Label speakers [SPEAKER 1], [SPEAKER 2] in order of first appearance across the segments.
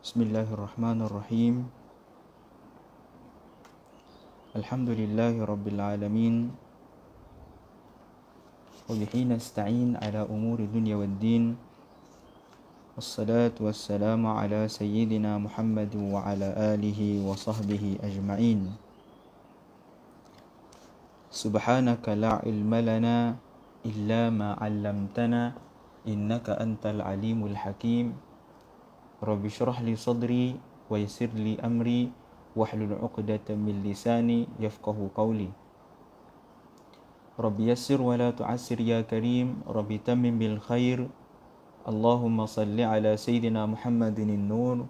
[SPEAKER 1] Bismillahirrahmanirrahim. Alhamdulillahi rabbil alamin. Wa bihi nasta'in ala umuri dunya waddin. Wassalatu wassalamu ala sayyidina Muhammad wa ala alihi wa sahbihi ajma'in. Subhanaka la ilma lana illa ma 'allamtana innaka antal alimul hakim. Rabbi syrah li sadri wa yassir li amri wahlul 'uqdatam min lisani yafqahu qawli. Rabbi yassir wa la tu'assir ya karim. Rabbi tammim bil khair. Allahumma salli ala sayyidina Muhammadin an-nur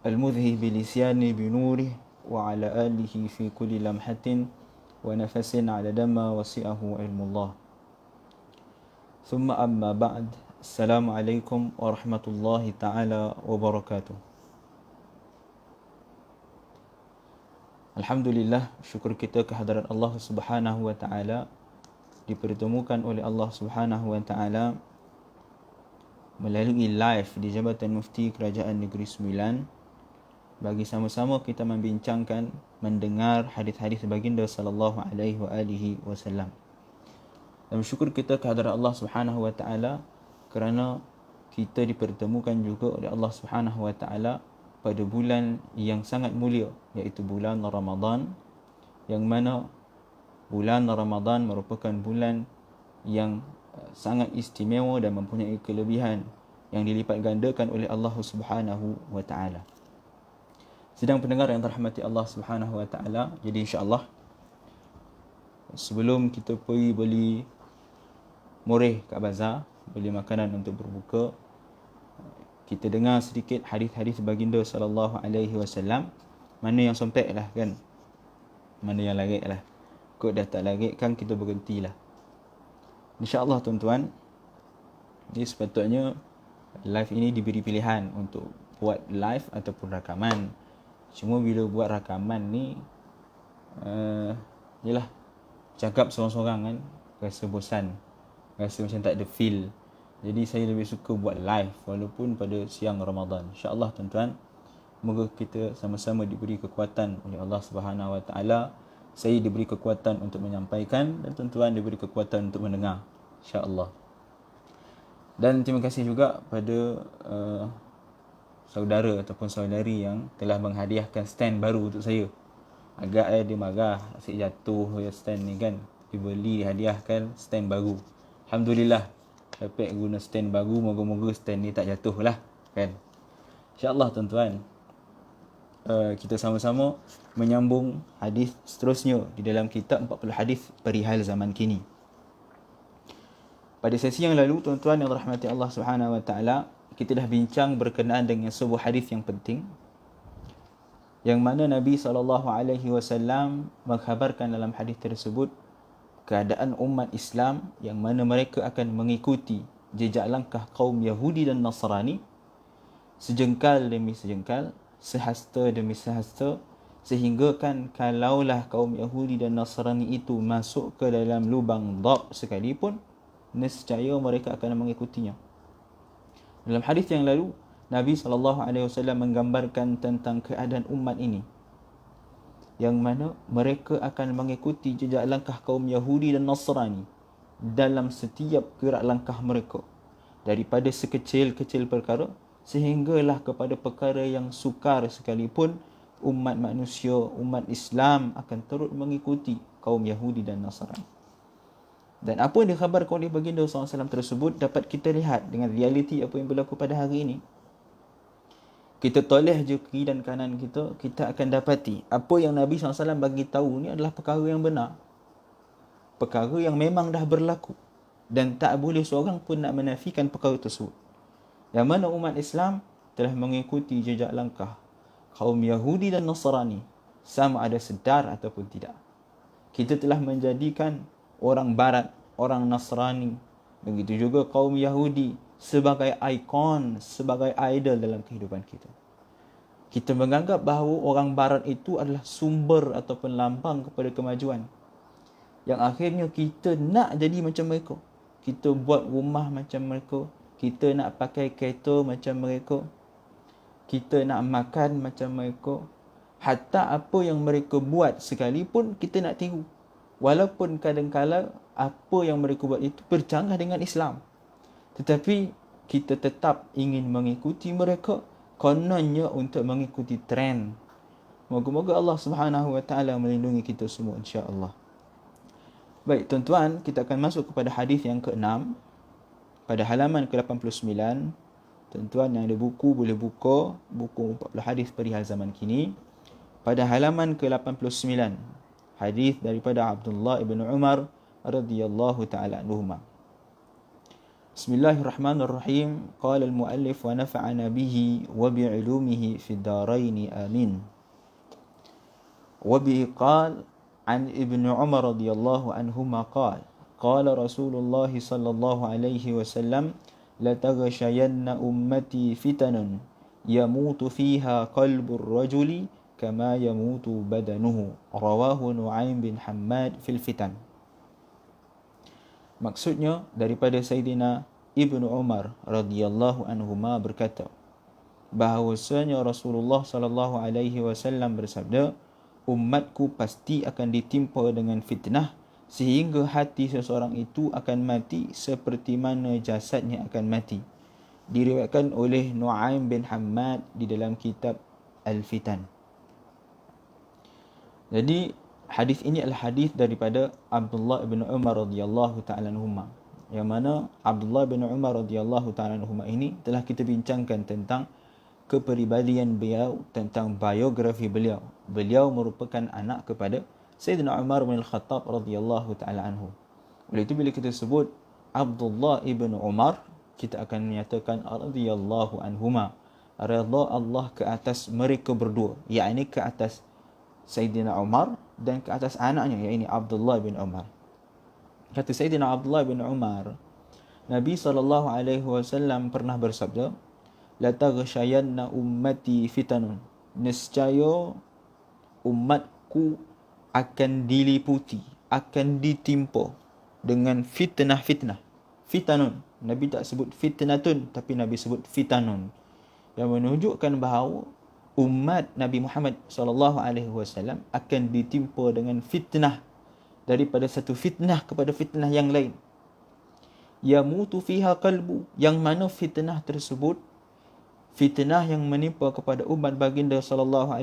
[SPEAKER 1] al-mudhhi bi lisyani bi nurih wa ala alihi fi kulli lamhatin wa nafasin ala damma wasi'ahu ilmullah. Thumma amma ba'd. Assalamualaikum warahmatullahi ta'ala wabarakatuh. Alhamdulillah, syukur kita kehadiran Allah Subhanahu wa ta'ala, dipertemukan oleh Allah Subhanahu wa ta'ala melalui live di Jabatan Mufti Kerajaan Negeri Sembilan, bagi sama-sama kita membincangkan, mendengar hadis-hadis baginda sallallahu alaihi wasallam. Dan syukur kita kehadiran Allah Subhanahu wa ta'ala kerana kita dipertemukan juga oleh Allah Subhanahu wa ta'ala pada bulan yang sangat mulia, iaitu bulan Ramadan, yang mana bulan Ramadan merupakan bulan yang sangat istimewa dan mempunyai kelebihan yang dilipat gandakan oleh Allah Subhanahu wa ta'ala. Sedang pendengar yang terhormati Allah Subhanahu wa ta'ala, jadi insya-Allah sebelum kita pergi beli moreh kat bazar, beli makanan untuk berbuka, kita dengar sedikit hadis-hadis baginda sallallahu alaihi wasallam. Mana yang sompek lah kan, mana yang larik lah. Kok dah tak larik kan, kita berhentilah. InsyaAllah tuan-tuan, jadi sepatutnya live ini diberi pilihan untuk buat live ataupun rakaman. Cuma bila buat rakaman ni yelah, cakap seorang-seorang kan rasa bosan, rasa macam tak ada feel. Jadi saya lebih suka buat live walaupun pada siang Ramadan. InsyaAllah tuan-tuan, semoga kita sama-sama diberi kekuatan oleh Allah Subhanahu wa ta'ala. Saya diberi kekuatan untuk menyampaikan dan tuan-tuan diberi kekuatan untuk mendengar, insya-Allah. Dan terima kasih juga pada saudara ataupun saudari yang telah menghadiahkan stand baru untuk saya. Agak dia marah, asyik jatuh stand ni kan. Dibeli, hadiahkan stand baru. Alhamdulillah, dapat guna stand baru. Moga-moga stand ni tak jatuh lah kan. InsyaAllah tuan-tuan, kita sama-sama menyambung hadis seterusnya di dalam kitab 40 hadis perihal zaman kini. Pada sesi yang lalu tuan-tuan yang dirahmati Allah Subhanahu wa ta'ala, kita dah bincang berkenaan dengan sebuah hadis yang penting, yang mana Nabi SAW mengkhabarkan dalam hadis tersebut keadaan umat Islam yang mana mereka akan mengikuti jejak langkah kaum Yahudi dan Nasrani sejengkal demi sejengkal, sehasta demi sehasta, sehingga kan kalaulah kaum Yahudi dan Nasrani itu masuk ke dalam lubang dhab sekalipun, nescaya mereka akan mengikutinya. Dalam hadis yang lalu, Nabi SAW menggambarkan tentang keadaan umat ini, yang mana mereka akan mengikuti jejak langkah kaum Yahudi dan Nasrani dalam setiap gerak langkah mereka, daripada sekecil-kecil perkara sehinggalah kepada perkara yang sukar sekalipun, umat manusia, umat Islam akan turut mengikuti kaum Yahudi dan Nasrani. Dan apa yang dikhabarkan oleh baginda SAW tersebut dapat kita lihat dengan realiti apa yang berlaku pada hari ini. Kita toleh je kiri dan kanan kita, kita akan dapati apa yang Nabi SAW bagi tahu ni adalah perkara yang benar. Perkara yang memang dah berlaku. Dan tak boleh seorang pun nak menafikan perkara tersebut. Yang mana umat Islam telah mengikuti jejak langkah kaum Yahudi dan Nasrani, sama ada sedar ataupun tidak. Kita telah menjadikan orang Barat, orang Nasrani, begitu juga kaum Yahudi sebagai ikon, sebagai idol dalam kehidupan kita. Kita menganggap bahawa orang Barat itu adalah sumber ataupun lambang kepada kemajuan, yang akhirnya kita nak jadi macam mereka. Kita buat rumah macam mereka, kita nak pakai kereta macam mereka. kita nak makan macam mereka, hatta apa yang mereka buat sekalipun kita nak tiru. Walaupun kadang-kala apa yang mereka buat itu bercanggah dengan Islam, tetapi kita tetap ingin mengikuti mereka, kononnya untuk mengikuti trend. Moga-moga Allah Subhanahu Wa Taala melindungi kita semua, insya-Allah. Baik tuan-tuan, kita akan masuk kepada hadis yang ke-6 pada halaman ke-89. Tuan-tuan yang ada buku boleh buka buku 40 hadis perihal zaman kini. Pada halaman ke-89, hadis daripada Abdullah ibn Umar radhiyallahu taala anhuma. Bismillahirrahmanirrahim. Qala al-muallif wa nafa'ana bihi wa bi'ulumihi fid darain amin. Wa bi qala an ibn Umar radhiyallahu anhuma qala qala Rasulullah sallallahu alaihi wasallam la taghshayanna ummati fitanun yamutu fiha qalbur rajuli kama yamutu badanuhu. Rawahu Nu'aim bin Hammad fil Fitan. Maksudnya daripada Sayyidina Ibnu Umar radhiyallahu anhuma berkata bahawasanya Rasulullah sallallahu alaihi wasallam bersabda, umatku pasti akan ditimpa dengan fitnah sehingga hati seseorang itu akan mati seperti mana jasadnya akan mati. Diriwayatkan oleh Nu'aim bin Hammad di dalam kitab Al-Fitan. Jadi hadis ini adalah hadis daripada Abdullah bin Umar radhiyallahu taala anhuma, yang mana Abdullah bin Umar radhiyallahu taala anhuma ini telah kita bincangkan tentang kepribadian beliau, tentang biografi beliau. Beliau merupakan anak kepada Sayyidina Umar bin Al-Khattab radhiyallahu taala anhu. Oleh itu bila kita sebut Abdullah ibn Umar, kita akan menyatakan radhiyallahu anhuma, redha Allah ke atas mereka berdua, yakni ke atas Sayyidina Umar dan ke atas anaknya, yakni Abdullah bin Umar. Kata Sayyidina Abdullah bin Umar, Nabi SAW pernah bersabda, la taghshayanna ummati fitanun, nescaya umatku akan diliputi, akan ditimpa dengan fitnah-fitnah. Fitanun, Nabi tak sebut fitnatun, tapi Nabi sebut fitanun, yang menunjukkan bahawa umat Nabi Muhammad SAW akan ditimpa dengan fitnah, daripada satu fitnah kepada fitnah yang lain. Yamutu fiha qalbu, yang mana fitnah tersebut, fitnah yang menimpa kepada umat baginda SAW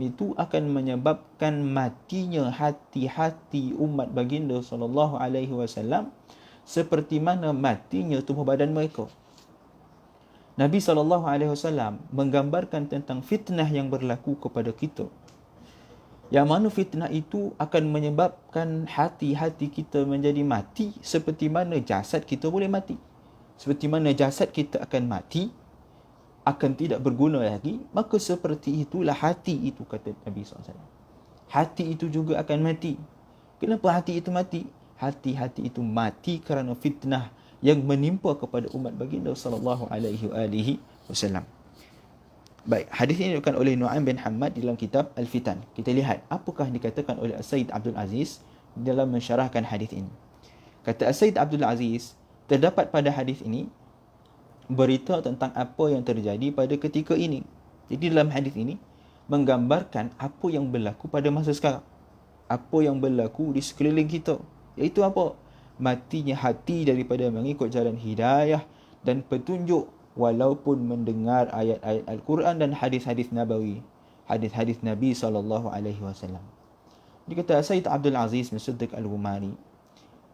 [SPEAKER 1] itu akan menyebabkan matinya hati-hati umat baginda SAW seperti mana matinya tubuh badan mereka. Nabi SAW menggambarkan tentang fitnah yang berlaku kepada kita, yang mana fitnah itu akan menyebabkan hati-hati kita menjadi mati seperti mana jasad kita boleh mati. Seperti mana jasad kita akan mati, akan tidak berguna lagi, maka seperti itulah hati itu, kata Nabi SAW. Hati itu juga akan mati. Kenapa hati itu mati? Hati-hati itu mati kerana fitnah yang menimpa kepada umat baginda sallallahu alaihi wasallam. Baik, hadis ini dikatakan oleh Nu'aim bin Hammad dalam kitab Al-Fitan. Kita lihat apakah dikatakan oleh Sayyid Abdul Aziz dalam mensyarahkan hadis ini. Kata Sayyid Abdul Aziz, terdapat pada hadis ini berita tentang apa yang terjadi pada ketika ini. Jadi dalam hadis ini menggambarkan apa yang berlaku pada masa sekarang, apa yang berlaku di sekeliling kita, iaitu apa? Matinya hati daripada mengikut jalan hidayah dan petunjuk, walaupun mendengar ayat-ayat Al-Quran dan hadis-hadis Nabawi, hadis-hadis Nabi SAW. Dia kata Sayyid Abdul Aziz bin Siddiq Al-Ghumari,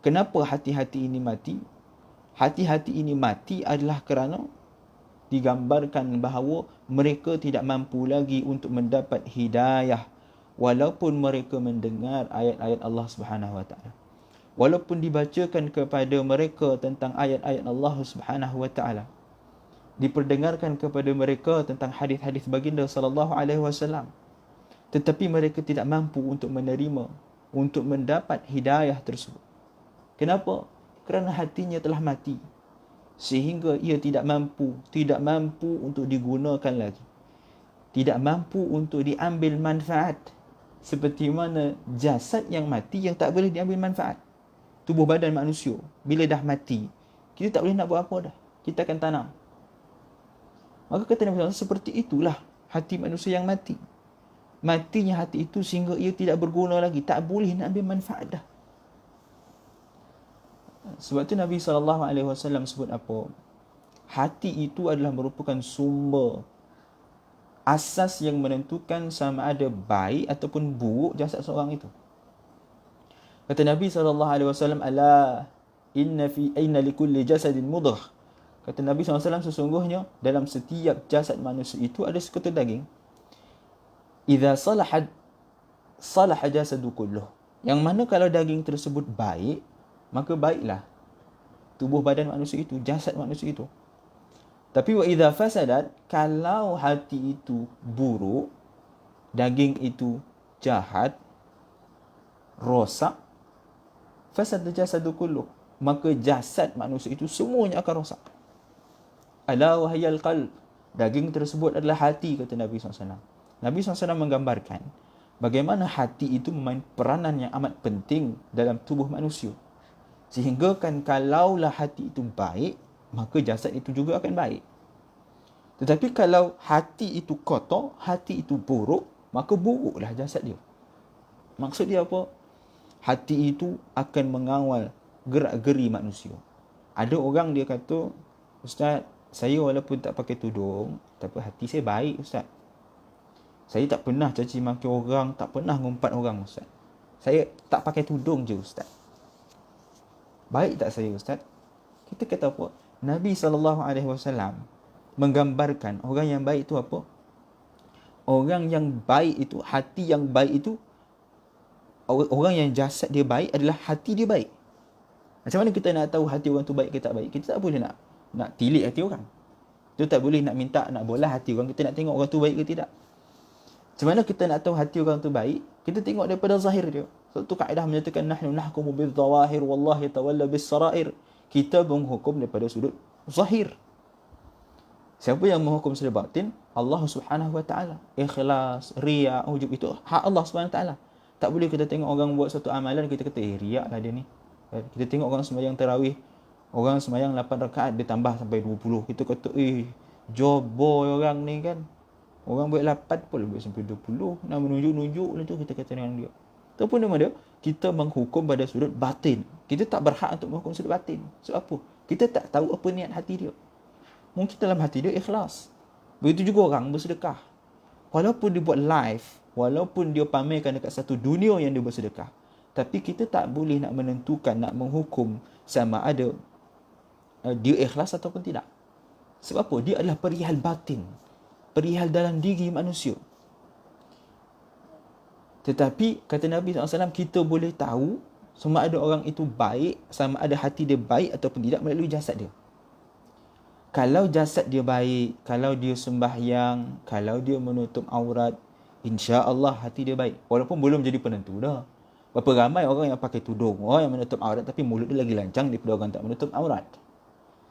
[SPEAKER 1] kenapa hati-hati ini mati? Hati-hati ini mati adalah kerana digambarkan bahawa mereka tidak mampu lagi untuk mendapat hidayah walaupun mereka mendengar ayat-ayat Allah Subhanahu Wa Taala. Walaupun dibacakan kepada mereka tentang ayat-ayat Allah Subhanahu Wa Taala, diperdengarkan kepada mereka tentang hadis-hadis baginda sallallahu alaihi wasallam, tetapi mereka tidak mampu untuk menerima, untuk mendapat hidayah tersebut. Kenapa? Kerana hatinya telah mati, sehingga ia tidak mampu untuk digunakan lagi, tidak mampu untuk diambil manfaat, seperti mana jasad yang mati yang tak boleh diambil manfaat. Tubuh badan manusia bila dah mati, kita tak boleh nak buat apa dah, kita akan tanam. Maka kata Nabi SAW, seperti itulah hati manusia yang mati. Matinya hati itu sehingga ia tidak berguna lagi, tak boleh nak ambil manfaat dah. Sebab tu Nabi SAW sebut apa? Hati itu adalah merupakan sumber asas yang menentukan sama ada baik ataupun buruk jasad seorang itu. Kata Nabi SAW, ala inna likulli jasadin mudah. Kata Nabi SAW, sesungguhnya dalam setiap jasad manusia itu ada sekutu daging. Idza salaha jasadu kulluh. Yang mana kalau daging tersebut baik, maka baiklah tubuh badan manusia itu, jasad manusia itu. Tapi wa idza fasadat, kalau hati itu buruk, daging itu jahat, rosak, fasad jasadu kulluh, maka jasad manusia itu semuanya akan rosak. Ala wahyal qalb, daging tersebut adalah hati, kata Nabi SAW. Nabi SAW menggambarkan bagaimana hati itu memain peranan yang amat penting dalam tubuh manusia. Sehingga kan kalaulah hati itu baik, maka jasad itu juga akan baik. Tetapi kalau hati itu kotor, hati itu buruk, maka buruklah jasad dia. Maksud dia apa? Hati itu akan mengawal gerak-geri manusia. Ada orang dia kata, Ustaz, saya walaupun tak pakai tudung, tapi hati saya baik, Ustaz. Saya tak pernah caci maki orang, tak pernah ngumpat orang, Ustaz. Saya tak pakai tudung je, Ustaz. Baik tak saya, Ustaz? Kita kata apa? Nabi SAW menggambarkan orang yang baik itu apa? Orang yang baik itu, hati yang baik itu, orang yang jasad dia baik adalah hati dia baik. Macam mana kita nak tahu hati orang tu baik ke tak baik? Kita tak boleh nak tilik hati orang. Kita tak boleh nak minta, nak bola hati orang. Kita nak tengok orang tu baik ke tidak. Macam mana kita nak tahu hati orang tu baik? Kita tengok daripada zahir dia. Sebab tu kaedah menyatakan nahnu nahkumu bil-zawahir wallahu yatawalla bis-sarair. Kita menghukum daripada sudut zahir. Siapa yang menghukum sudut batin? Allah Subhanahu wa taala. Ikhlas, riya, ujub itu hak Allah Subhanahu wa taala. Tak boleh kita tengok orang buat satu amalan kita kata riak lah dia ni. Kita tengok orang sembahyang tarawih, orang sembahyang 8 rakaat dia tambah sampai 20. Kita kata joboy orang ni kan. Orang buat 8 pun buat sampai 20. Nak menunjuk-nunjuk lah tu kita kata dengan dia. Itu pun nama dia, kita menghukum pada sudut batin. Kita tak berhak untuk menghukum sudut batin. Sebab apa? Kita tak tahu apa niat hati dia. Mungkin dalam hati dia ikhlas. Begitu juga orang bersedekah. Walaupun dia buat live, walaupun dia pamerkan dekat satu dunia yang dia bersedekah, tapi kita tak boleh nak menentukan, nak menghukum sama ada dia ikhlas ataupun tidak. Sebab apa? Dia adalah perihal batin, perihal dalam diri manusia. Tetapi kata Nabi SAW, kita boleh tahu sama ada orang itu baik, sama ada hati dia baik ataupun tidak melalui jasad dia. Kalau jasad dia baik, kalau dia sembahyang, kalau dia menutup aurat, insya-Allah hati dia baik. Walaupun belum jadi penentu dah. Berapa ramai orang yang pakai tudung, orang yang menutup aurat tapi mulut dia lagi lancang daripada orang tak menutup aurat.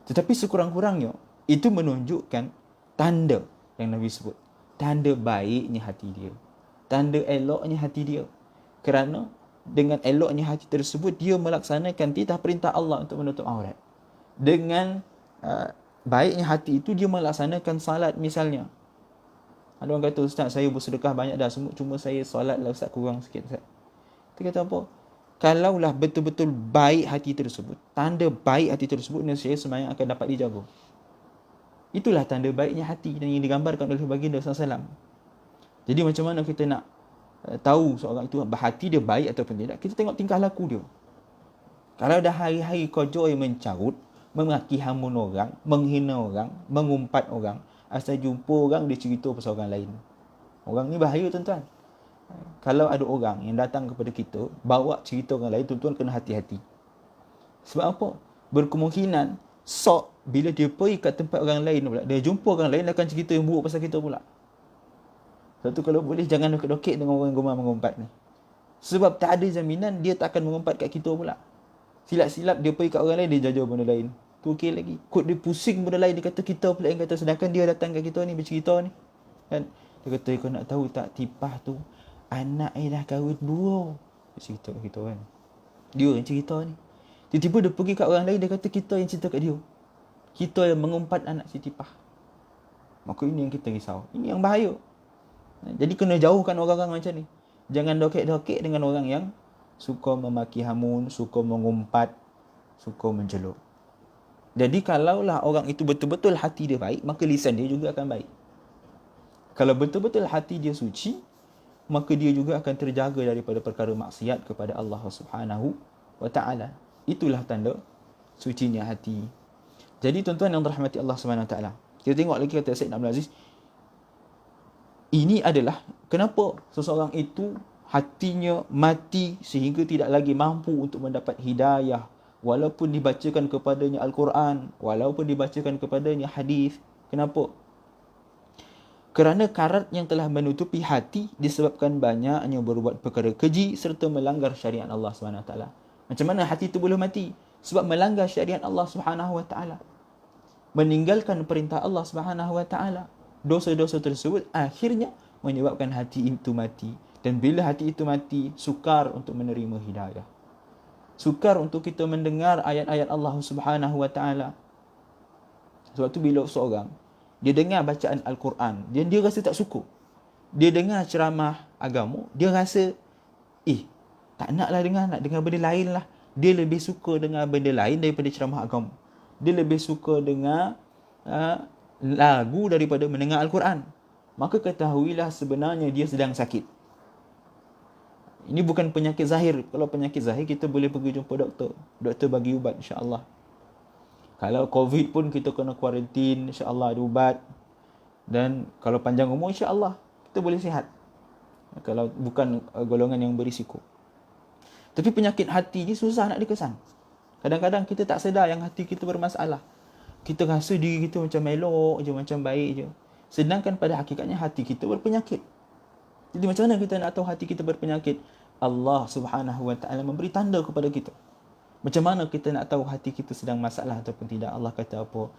[SPEAKER 1] Tetapi sekurang-kurangnya itu menunjukkan tanda yang Nabi sebut. Tanda baiknya hati dia. Tanda eloknya hati dia. Kerana dengan eloknya hati tersebut, dia melaksanakan titah perintah Allah untuk menutup aurat. Dengan baiknya hati itu, dia melaksanakan salat misalnya. Ada orang kata, Ustaz, saya bersedekah banyak dah, cuma saya solat lah Ustaz, kurang sikit Ustaz. Kita kata apa? Kalaulah betul-betul baik hati tersebut, tanda baik hati tersebut, nescaya sembahyang akan dapat dijaga. Itulah tanda baiknya hati yang digambarkan oleh baginda SAW. Jadi macam mana kita nak tahu seorang itu hati dia baik ataupun tidak? Kita tengok tingkah laku dia. Kalau dah hari-hari kojo yang mencarut, memaki hamun orang, menghina orang, mengumpat orang, asal jumpa orang dia cerita pasal orang lain. Orang ni bahaya tuan-tuan. Kalau ada orang yang datang kepada kita bawa cerita orang lain, tuan-tuan kena hati-hati. Sebab apa? Berkemungkinan bila dia pergi kat tempat orang lain pula, dia jumpa orang lain akan cerita yang buruk pasal kita pula. Sebab tu kalau boleh jangan dokek-dokek dengan orang gemar mengumpat ni. Sebab tak ada jaminan dia tak akan mengumpat kat kita pula. Silap-silap dia pergi kat orang lain, dia jajar benda lain. Tu okey lagi. Kod dia pusing benda lain, dia kata kita pula yang kata, sedangkan dia datang kat kita ni bercerita ni. Kan? Dia kata, kau nak tahu tak, tipah tu anak dah kahwin 2. Dia cerita kat kita kan. Dia yang cerita ni. Tiba-tiba dia pergi kat orang lain, dia kata kita yang cerita kat dia. Kita yang mengumpat anak si tipah. Maka ini yang kita risau. Ini yang bahaya. Jadi kena jauhkan orang-orang macam ni. Jangan dokek-dokek dengan orang yang suka memaki hamun, suka mengumpat, suka mencelup. Jadi kalaulah orang itu betul-betul hati dia baik, maka lisan dia juga akan baik. Kalau betul-betul hati dia suci, maka dia juga akan terjaga daripada perkara maksiat kepada Allah Subhanahu wa taala. Itulah tanda sucinya hati. Jadi tuan-tuan yang dirahmati Allah Subhanahu wa taala. Kita tengok lagi kata Sayyid Abdul Aziz. Ini adalah kenapa seseorang itu hatinya mati sehingga tidak lagi mampu untuk mendapat hidayah walaupun dibacakan kepadanya Al-Quran, walaupun dibacakan kepadanya hadis. Kenapa? Kerana karat yang telah menutupi hati disebabkan banyaknya berbuat perkara keji serta melanggar syariat Allah SWT. Macam mana hati itu boleh mati? Sebab melanggar syariat Allah SWT. Meninggalkan perintah Allah SWT. Dosa-dosa tersebut akhirnya menyebabkan hati itu mati. Dan bila hati itu mati, sukar untuk menerima hidayah. Sukar untuk kita mendengar ayat-ayat Allah Subhanahu wa taala. Sebab tu bila seorang dia dengar bacaan Al-Quran, dia rasa tak suka. Dia dengar ceramah agama, dia rasa tak naklah dengar, nak dengar benda lain lah. Dia lebih suka dengar benda lain daripada ceramah agama. Dia lebih suka dengar lagu daripada mendengar Al-Quran. Maka ketahuilah sebenarnya dia sedang sakit. Ini bukan penyakit zahir. Kalau penyakit zahir, kita boleh pergi jumpa doktor. Doktor bagi ubat, insya-Allah. Kalau COVID pun kita kena kuarantin, insya-Allah ada ubat. Dan kalau panjang umur, insya-Allah kita boleh sihat. Kalau bukan golongan yang berisiko. Tapi penyakit hati ni susah nak dikesan. Kadang-kadang kita tak sedar yang hati kita bermasalah. Kita rasa diri kita macam elok je, macam baik je. Sedangkan pada hakikatnya hati kita berpenyakit. Jadi macam mana kita nak tahu hati kita berpenyakit? Allah Subhanahu wa taala memberi tanda kepada kita. Macam mana kita nak tahu hati kita sedang masalah ataupun tidak? Allah kata apa?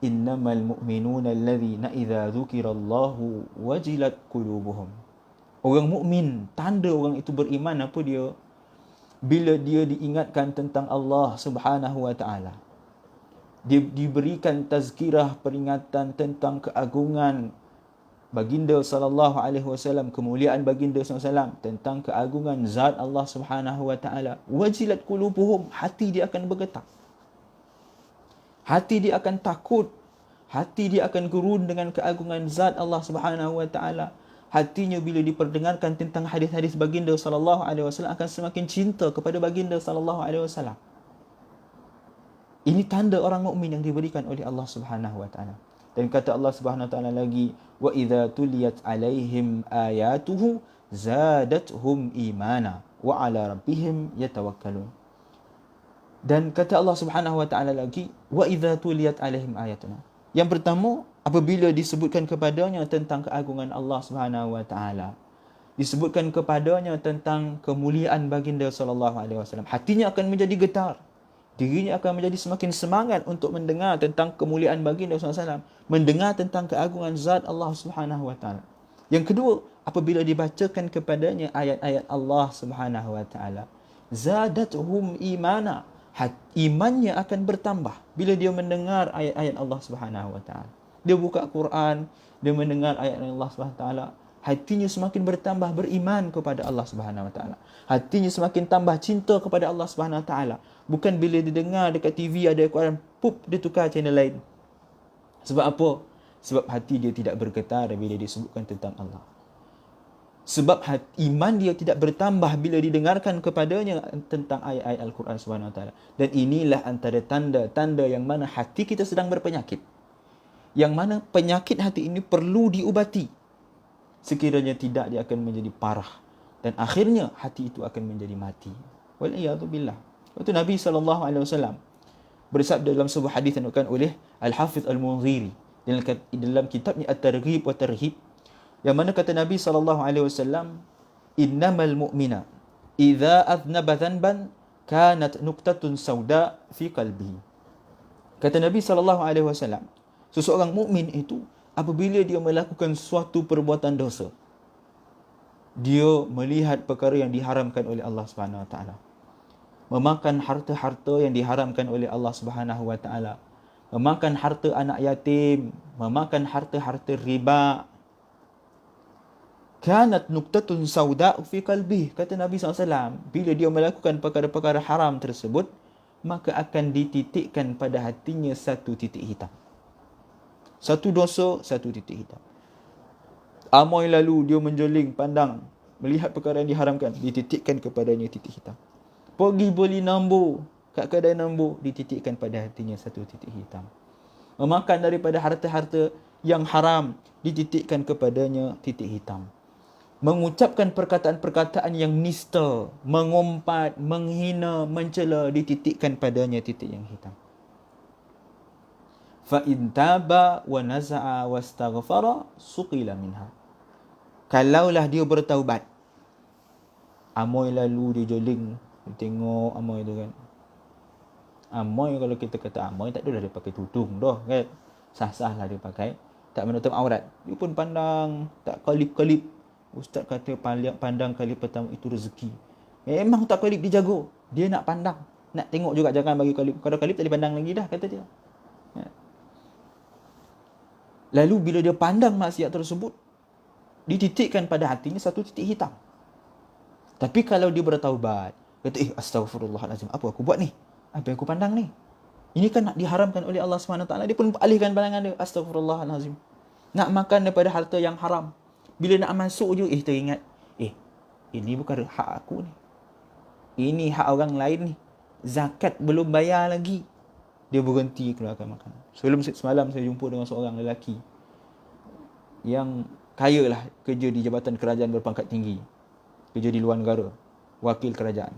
[SPEAKER 1] Innamal mu'minuna allazina idza dzukirallahu wajilat qulubuhum. Orang mukmin, tanda orang itu beriman apa dia? Bila dia diingatkan tentang Allah Subhanahu wa taala. Dia diberikan tazkirah, peringatan tentang keagungan baginda sallallahu alaihi wasallam, kemuliaan baginda sallallahu alaihi wasallam, tentang keagungan zat Allah Subhanahu wa taala. Wajilat qulubuhum, hati dia akan bergetar. Hati dia akan takut. Hati dia akan gerun dengan keagungan zat Allah Subhanahu wa taala. Hatinya bila diperdengarkan tentang hadis-hadis baginda sallallahu alaihi wasallam akan semakin cinta kepada baginda sallallahu alaihi wasallam. Ini tanda orang mukmin yang diberikan oleh Allah Subhanahu wa taala. Dan kata Allah Subhanahu wa taala lagi, wa idza tuliyat alaihim ayatuhu zadatuhum imana wa ala rabbihim yatawakkalun. Dan kata Allah Subhanahu wa taala lagi, wa idza tuliyat alaihim ayatuna. Yang pertama, apabila disebutkan kepadanya tentang keagungan Allah Subhanahu wa taala, disebutkan kepadanya tentang kemuliaan baginda sallallahu alaihi wasallam, hatinya akan menjadi getar. Dirinya akan menjadi semakin semangat untuk mendengar tentang kemuliaan baginda sallallahu alaihi wasallam, mendengar tentang keagungan zat Allah Subhanahu wa taala. Yang kedua, apabila dibacakan kepadanya ayat-ayat Allah Subhanahu wa taala, zadatuhum imana, imannya akan bertambah bila dia mendengar ayat-ayat Allah Subhanahu wa taala. Dia buka Quran, dia mendengar ayat-ayat Allah Subhanahu wa taala, hatinya semakin bertambah beriman kepada Allah Subhanahu wa taala. Hatinya semakin tambah cinta kepada Allah Subhanahu wa taala. Bukan bila dia dengar dekat TV ada Quran, pup dia tukar channel lain. Sebab apa? Sebab hati dia tidak bergetar bila disebutkan tentang Allah. Sebab iman dia tidak bertambah bila didengarkan kepadanya tentang ayat-ayat Al-Quran Subhanahu wa taala. Dan inilah antara tanda-tanda yang mana hati kita sedang berpenyakit. Yang mana penyakit hati ini perlu diubati. Sekiranya tidak, dia akan menjadi parah. Dan akhirnya hati itu akan menjadi mati. Wal'iyadzubillah. Waktu Nabi SAW bersabda dalam sebuah hadis yang dikatakan oleh Al-Hafidh Al-Munziri dalam kitabnya At-Targhib wa Tarhib, yang mana kata Nabi SAW, innamal mu'mina idza adhnaba dhanban kanat nuqtatun sauda fi qalbihi. Kata Nabi SAW, seseorang mukmin itu apabila dia melakukan suatu perbuatan dosa, dia melihat perkara yang diharamkan oleh Allah Subhanahu wa taala, memakan harta-harta yang diharamkan oleh Allah Subhanahu wa taala, memakan harta anak yatim, memakan harta-harta riba. Kanat nuktatun sauda fi qalbih, kata Nabi SAW, bila dia melakukan perkara-perkara haram tersebut, maka akan dititikkan pada hatinya satu titik hitam. Satu dosa, satu titik hitam. Amoy lalu dia menjeling, pandang, melihat perkara yang diharamkan, dititikkan kepadanya titik hitam. Pergi beli nambu, kat kedai nambu, dititikkan pada hatinya satu titik hitam. Memakan daripada harta-harta yang haram, dititikkan kepadanya titik hitam. Mengucapkan perkataan-perkataan yang nista, mengumpat, menghina, mencela, dititikkan padanya titik yang hitam. Fa in taba wa naza'a wastaghfara suqila minha. Kalaulah dia bertaubat, amoy lalu dia jeling, tengok amoy tu kan. Amoy, kalau kita kata amoy, tak adalah dia pakai tudung dah kan. Sah-sah lah dia pakai, tak menutup aurat. Dia pun pandang, tak kalip-kalip. Ustaz kata pandang kali pertama itu rezeki. Memang tak kalip dia jago. Dia nak pandang, nak tengok juga, jangan bagi kalip. Kalau kalip tak boleh pandang lagi dah, kata dia. Lalu bila dia pandang maksiat tersebut, dititikkan pada hatinya satu titik hitam. Tapi kalau dia bertaubat, kata, astagfirullahalazim, apa aku buat ni? Apa yang aku pandang ni? Ini kan nak diharamkan oleh Allah SWT. Dia pun alihkan pandangan dia, astagfirullahalazim. Nak makan daripada harta yang haram. Bila nak masuk je, teringat, ini bukan hak aku ni. Ini hak orang lain ni. Zakat belum bayar lagi. Dia berhenti keluarkan makanan. Semalam saya jumpa dengan seorang lelaki yang kaya lah, kerja di jabatan kerajaan berpangkat tinggi. Kerja di luar negara. Wakil kerajaan.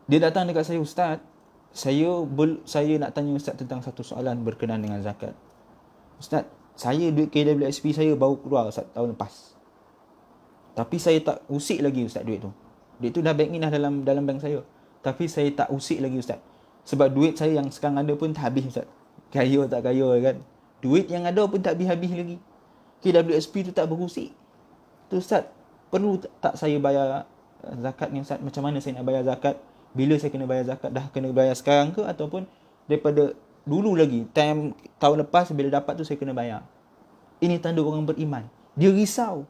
[SPEAKER 1] Dia datang dekat saya, Ustaz, saya nak tanya Ustaz tentang satu soalan berkenaan dengan zakat. Ustaz, saya duit KWSP saya baru keluar Ustaz tahun lepas. Tapi saya tak usik lagi Ustaz duit tu. Duit tu dah bank in dah dalam bank saya. Tapi saya tak usik lagi Ustaz. Sebab duit saya yang sekarang ada pun tak habis Ustaz. Kaya tak kaya kan. Duit yang ada pun tak habis-habis lagi. KWSP tu tak berusik. Tu Ustaz, perlu tak saya bayar zakat ni Ustaz? Macam mana saya nak bayar zakat? Bila saya kena bayar zakat? Dah kena bayar sekarang ke? Ataupun daripada dulu lagi, tahun lepas bila dapat tu saya kena bayar? Ini tanda orang beriman. Dia risau.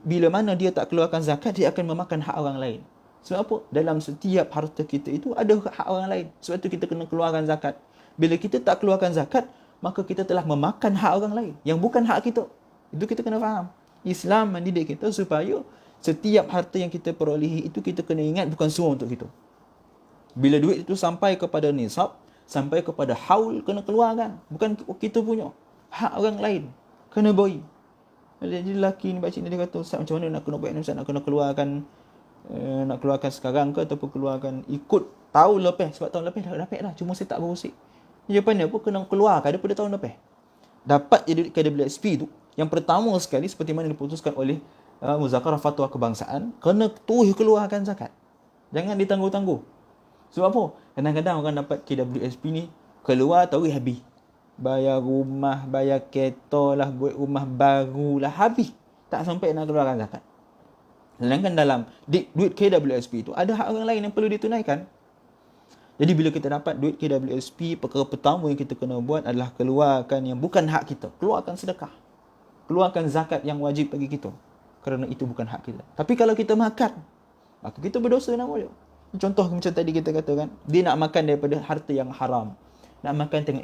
[SPEAKER 1] Bila mana dia tak keluarkan zakat, dia akan memakan hak orang lain. Sebab apa? Dalam setiap harta kita itu ada hak orang lain. Sebab itu kita kena keluarkan zakat. Bila kita tak keluarkan zakat, maka kita telah memakan hak orang lain yang bukan hak kita. Itu kita kena faham. Islam mendidik kita supaya setiap harta yang kita perolehi itu kita kena ingat bukan semua untuk kita. Bila duit itu sampai kepada nisab, sampai kepada haul, kena keluarkan. Bukan kita punya. Hak orang lain. Kena beri. Jadi lelaki ni, pakcik ni, dia kata, Ustaz, macam mana nak kena buat ni Ustaz? Nak kena keluarkan sekarang ke ataupun keluarkan ikut tahun lepas? Sebab tahun lepas dah dapat dah. Cuma saya tak berusik. Jawapannya apa? Kena keluarkan daripada tahun lepas. Dapat jadi KWSP tu, yang pertama sekali seperti mana diputuskan oleh Muzakarah Fatwa Kebangsaan, kena keluarkan zakat. Jangan ditangguh-tangguh. Sebab apa? Kadang-kadang orang dapat KWSP ni, keluar tahu habis. Bayar rumah, bayar kereta lah, buat rumah baru lah, habis. Tak sampai nak keluarkan zakat. Sedangkan dalam duit KWSP itu ada hak orang lain yang perlu ditunaikan. Jadi bila kita dapat duit KWSP, perkara pertama yang kita kena buat adalah keluarkan yang bukan hak kita. Keluarkan sedekah. Keluarkan zakat yang wajib bagi kita. Kerana itu bukan hak kita. Tapi kalau kita makan, maka kita berdosa nama dia. Contoh macam tadi kita katakan, dia nak makan daripada harta yang haram. Nak makan tengok,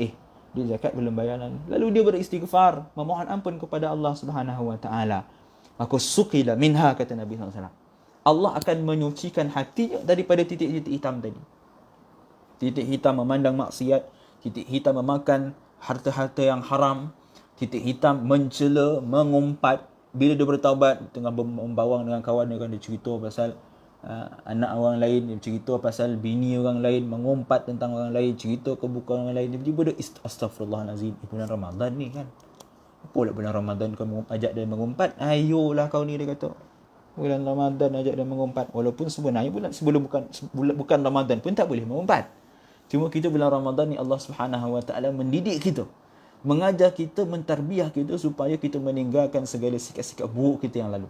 [SPEAKER 1] dia zakat belum bayaran. Lalu dia beristighfar, memohon ampun kepada Allah Subhanahu Wa Taala. Maka suqila minha, kata Nabi SAW. Allah akan menyucikan hatinya daripada titik-titik hitam tadi. Titik hitam memandang maksiat, titik hitam memakan harta-harta yang haram, titik hitam mencela, mengumpat. Bila dia bertaubat, tengah membawang dengan kawan dia, kan dia cerita pasal anak orang lain, dia cerita pasal bini orang lain, mengumpat tentang orang lain, cerita kebukaan orang lain. Tiba-tiba dia astagfirullahalazim, bulan Ramadan ni kan. Apa lah bulan Ramadan kau ajak dia mengumpat? Ayolah kau ni, dia kata. Bulan Ramadan ajak dia mengumpat. Walaupun sebenarnya bukan Ramadan pun tak boleh mengumpat. Cuma kita bulan Ramadan ni Allah Subhanahu Wa Taala mendidik kita, mengajar kita, mentarbiah kita supaya kita meninggalkan segala sikap-sikap buruk kita yang lalu.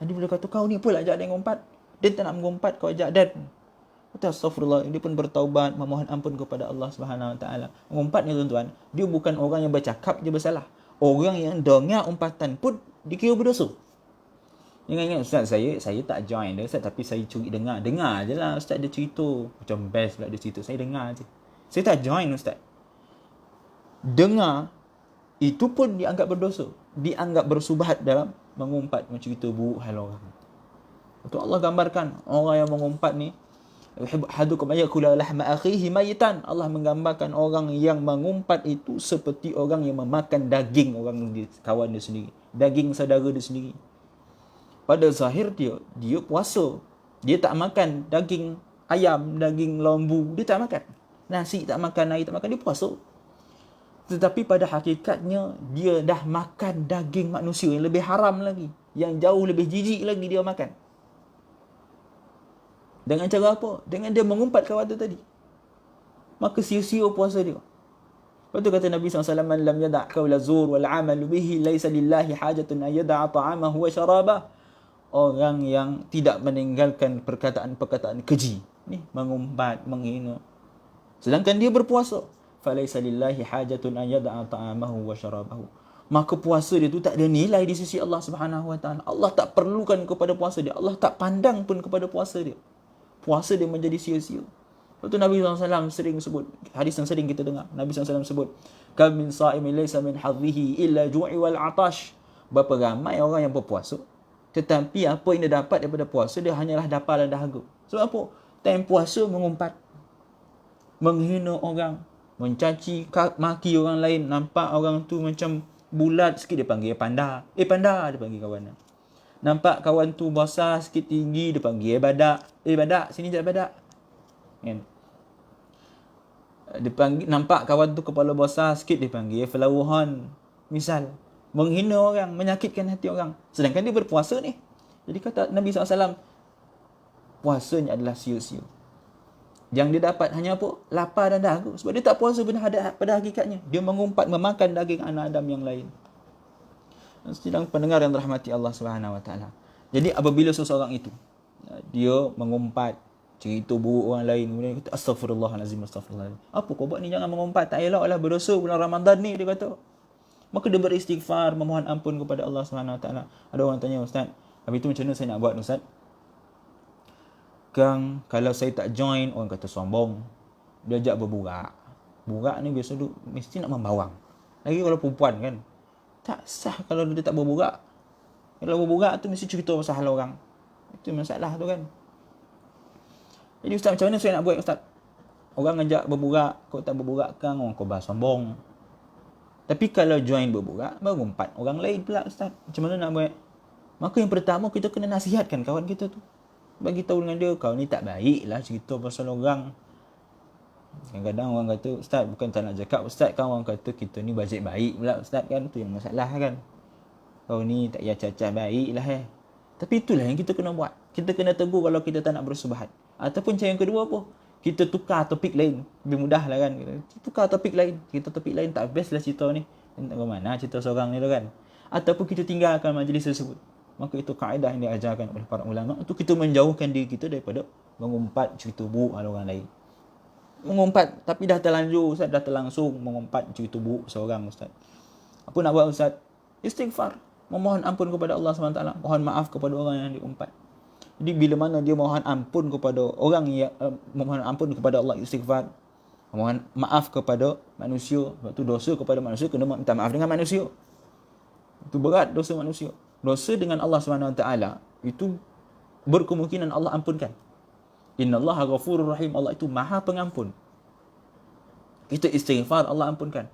[SPEAKER 1] Jadi bila kata kau ni pula ajak dia mengumpat, dia tak nak mengumpat, kau ajak dan Kata astagfirullah, dia pun bertaubat, memohon ampun kepada Allah Subhanahu Wa Taala. Mengumpat ni tuan-tuan, dia bukan orang yang bercakap je bersalah. Orang yang dengar umpatan pun dikira berdosa. Jangan ingat ustaz, saya tak join dia ustaz, tapi saya curi dengar je lah ustaz dia cerita. Macam best pula dia cerita, saya dengar je. Saya tak join ustaz. Dengar itu pun dianggap berdosa, dianggap bersubhat dalam mengumpat, mencerita buruk hal orang. Betul Allah gambarkan orang yang mengumpat ni, hadukum ayakula lahma akhihi mayitan. Allah menggambarkan orang yang mengumpat itu seperti orang yang memakan daging orang kawan dia sendiri, daging saudara dia sendiri. Pada zahir dia puasa. Dia tak makan daging ayam, daging lembu, dia tak makan. Nasi tak makan, air tak makan, dia puasa. Tetapi pada hakikatnya dia dah makan daging manusia yang lebih haram lagi, yang jauh lebih jijik lagi dia makan. Dengan cara apa? Dengan dia mengumpat kawan tu tadi. Maka sia-sia puasa dia. Lepas tu kata Nabi SAW, man lam yada' qawla zur wal amal bihi laysa lillahi hajatun an yada'a ta'amahu wa syarabah. Orang yang tidak meninggalkan perkataan-perkataan keji, ni mengumpat, menghina, sedangkan dia berpuasa, falaysa lillahi hajatun an yada'a ta'amahu wa syarabahu. Maka puasa dia tu tak ada nilai di sisi Allah Subhanahu Wa Taala. Allah tak perlukan kepada puasa dia. Allah tak pandang pun kepada puasa dia. Puasa dia menjadi sia-sia. Lepas tu Nabi SAW sering sebut, hadis yang sering kita dengar, Nabi SAW sebut, kam min sa'imin laysa min hadhihi illa ju'i wal atash. Berapa ramai orang yang berpuasa, tetapi apa yang dia dapat daripada puasa dia hanyalah dapal dan dahaga. Sebab apa? Time puasa mengumpat, menghina orang, mencaci maki orang lain. Nampak orang tu macam bulat sikit, dia panggil panda. Panda, dia panggil kawan. Nampak kawan tu besar sikit tinggi, dia panggil badak. Badak, sini jap badak. Kan? Dia panggil, nampak kawan tu kepala besar sikit, dia panggil felawuhan. Misal, menghina orang, menyakitkan hati orang. Sedangkan dia berpuasa ni. Jadi kata Nabi SAW, puasanya adalah sia-sia. Yang dia dapat hanya apa? Lapar dan dahaga. Sebab dia tak puasa pada hakikatnya. Dia mengumpat, memakan daging anak Adam yang lain. Sidang pendengar yang dirahmati Allah Subhanahu Wa Taala. Jadi apabila seseorang itu, dia mengumpat, cerita buruk orang lain, kemudian kata astagfirullahalazim, astagfirullahalazim. Apa kau buat ni? Jangan mengumpat. Tak eloklah, berdosa bulan Ramadan ni, dia kata. Maka dia beristighfar, memohon ampun kepada Allah Subhanahu Wa Taala. Ada orang tanya, ustaz, habis tu macam mana saya nak buat, ustaz? Kang, kalau saya tak join, orang kata sombong. Dia ajak berburak. Burak ni biasa tu mesti nak membawang. Lagi kalau perempuan kan, tak sah kalau dia tak berburak. Kalau berburak tu mesti cerita pasal hal orang. Itu masalah tu kan. Jadi ustaz, macam mana saya nak buat, ustaz? Orang ajak berburak, kau tak berburak kan, orang kau bahas sombong. Tapi kalau join berburak, baru empat orang lain pula, ustaz. Macam mana nak buat? Maka yang pertama, kita kena nasihatkan kawan kita tu. Bagi tahu dengan dia, kau ni tak baik lah cerita pasal orang. Kadang-kadang orang kata, ustaz, bukan tak nak cakap ustaz kan, orang kata kita ni bajet baik pula ustaz kan. Tu yang masalah kan. Kau ni tak payah cacah baik lah Tapi itulah yang kita kena buat. Kita kena tegur kalau kita tak nak bersubhat. Ataupun cara yang kedua apa? Kita tukar topik lain. Lebih mudah lah kan. Kita tukar topik lain. Kita topik lain tak best lah cerita ni. Tak mana cerita seorang ni tu kan. Ataupun kita tinggalkan majlis tersebut. Maka itu kaedah yang diajarkan oleh para ulama. Itu kita menjauhkan diri kita daripada mengumpat cerita buruk orang lain. Mengumpat tapi dah terlanjur ustaz, dah terlangsung mengumpat cerita buruk seorang ustaz. Apa nak buat ustaz? Istighfar. Memohon ampun kepada Allah SWT. Mohon maaf kepada orang yang diumpat. Jadi bila mana dia mohon ampun kepada orang yang memohon ampun kepada Allah, istighfar, mohon maaf kepada manusia. Sebab tu dosa kepada manusia kena minta maaf dengan manusia. Itu berat dosa manusia. Dosa dengan Allah SWT itu berkemungkinan Allah ampunkan. Innallaha ghafurur rahim. Allah itu maha pengampun. Kita istighfar, Allah ampunkan.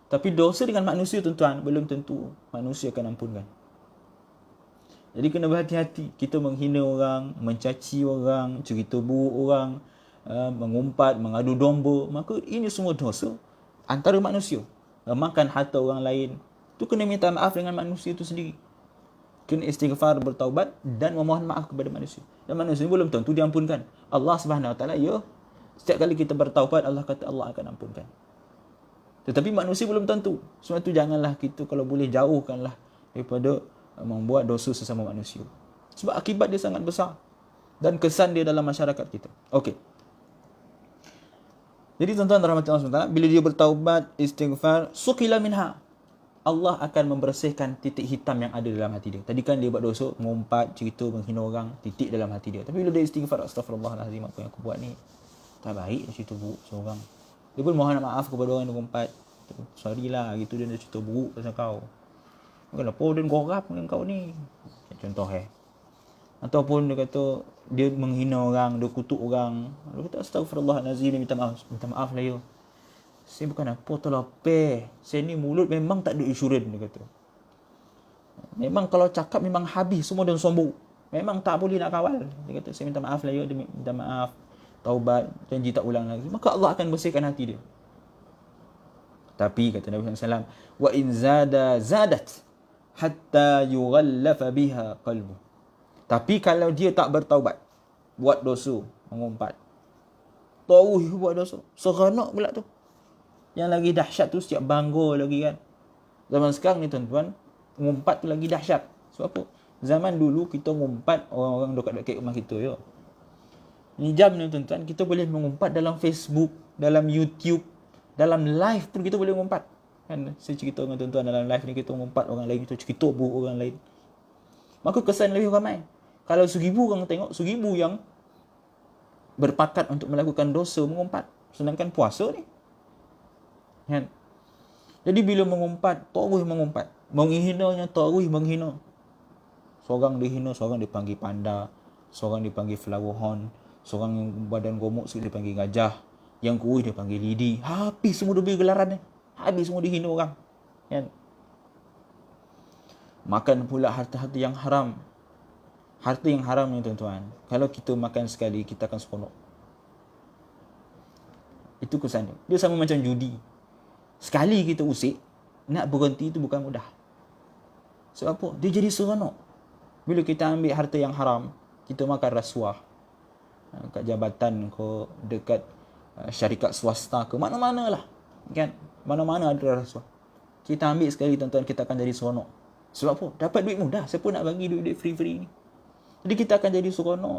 [SPEAKER 1] Tapi dosa dengan manusia tuan-tuan, belum tentu manusia akan ampunkan. Jadi kena berhati-hati. Kita menghina orang, mencaci orang, cerita buruk orang, mengumpat, mengadu domba. Maka ini semua dosa antara manusia. Makan harta orang lain. Itu kena minta maaf dengan manusia itu sendiri. Kena istighfar, bertaubat dan memohon maaf kepada manusia. Dan manusia belum tentu diampunkan. Allah Subhanahu Wa Taala, ya, setiap kali kita bertaubat, Allah kata Allah akan ampunkan. Tetapi manusia belum tentu. Sebab itu janganlah kita kalau boleh jauhkanlah daripada membuat dosa sesama manusia. Sebab akibat dia sangat besar dan kesan dia dalam masyarakat kita. Okey. Jadi tuan-tuan rahmati Allah SWT, bila dia bertaubat, istighfar, suqila minha, Allah akan membersihkan titik hitam yang ada dalam hati dia. Tadi kan dia buat dosa, mengumpat, cerita, menghina orang, titik dalam hati dia. Tapi bila dia istighfar, astaghfirullahalazim, apa yang aku buat ni tak baik, dia cerita buruk seorang. Dia pun mohon maaf kepada orang yang mengumpat. Sorry lah, gitu dia cerita buruk pasal kau. Kenapa dia gorap dengan kau ni? Contoh Ataupun dia kata dia menghina orang, dia kutuk orang. Dia kata astaghfirullahalazim, dia minta maaf lah ya. Saya bukan apa terlapeh. Saya ni mulut memang tak ada insurans, dia kata. Memang kalau cakap memang habis semua dan sombong. Memang tak boleh nak kawal. Dia kata saya minta maaf lah ya, dia minta maaf. Taubat, janji tak ulang lagi. Maka Allah akan bersihkan hati dia. Tapi kata Nabi SAW, wa in zadat hatta yughallafa biha qalbu. Tapi kalau dia tak bertaubat, buat dosa, mengumpat, tahu buat dosa, seronok pula tu. Yang lagi dahsyat tu setiap bangga lagi kan. Zaman sekarang ni tuan-tuan, mengumpat tu lagi dahsyat. Sebab apa? Zaman dulu kita mengumpat, orang-orang dekat-dekat rumah kita ya. Ni jam ni tuan-tuan, kita boleh mengumpat dalam Facebook, dalam YouTube, dalam live pun kita boleh mengumpat. Kan saya cerita dengan tuan-tuan dalam live ni, kita mengumpat orang lain, kita cerita buruk orang lain. Maka kesan lebih ramai. Kalau 1,000 orang tengok, 1,000 yang berpakat untuk melakukan dosa mengumpat. Sedangkan puasa ni. Kan? Jadi bila mengumpat, terus mengumpat. Menghinanya terus menghina. Seorang dihina, seorang dipanggil panda, seorang dipanggil flower horn, seorang yang badan gemuk sikit dipanggil gajah, yang kurus dipanggil lidi. Habis semua dia gelaran ni. Habis semua dihina orang. Kan? Makan pula harta-harta yang haram. Harta yang haram ni tuan-tuan, kalau kita makan sekali, kita akan seronok. Itu kesannya. Dia sama macam judi. Sekali kita usik, nak berhenti itu bukan mudah. Sebab apa? Dia jadi seronok. Bila kita ambil harta yang haram, kita makan rasuah. Kat jabatan ke, dekat syarikat swasta ke, mana-mana lah. Kan? Mana-mana ada rasuah. Kita ambil sekali tuan-tuan, kita akan jadi seronok. Sebab apa? Dapat duit mudah. Siapa nak bagi duit free-free ni? Jadi kita akan jadi seronok.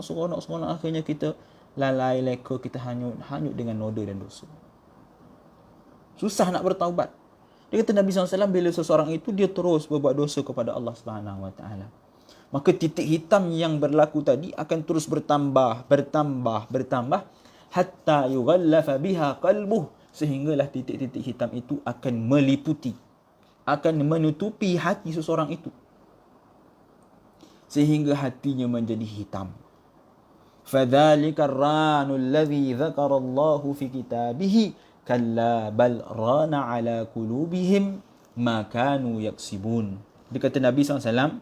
[SPEAKER 1] Akhirnya kita lalai, leka, kita hanyut dengan noda dan dosa. Susah nak bertaubat. Dia kata Nabi SAW, bila seseorang itu dia terus berbuat dosa kepada Allah SWT, maka titik hitam yang berlaku tadi akan terus bertambah hatta yughallafa biha qalbuh, sehinggalah titik-titik hitam itu akan meliputi, akan menutupi hati seseorang itu, sehingga hatinya menjadi hitam. Fadzalika ar-ranu alladhi dzakara Allah fi kitabihi kalla bal rana ala qulubihim ma kanu yaksibun. Dia kata Nabi SAW,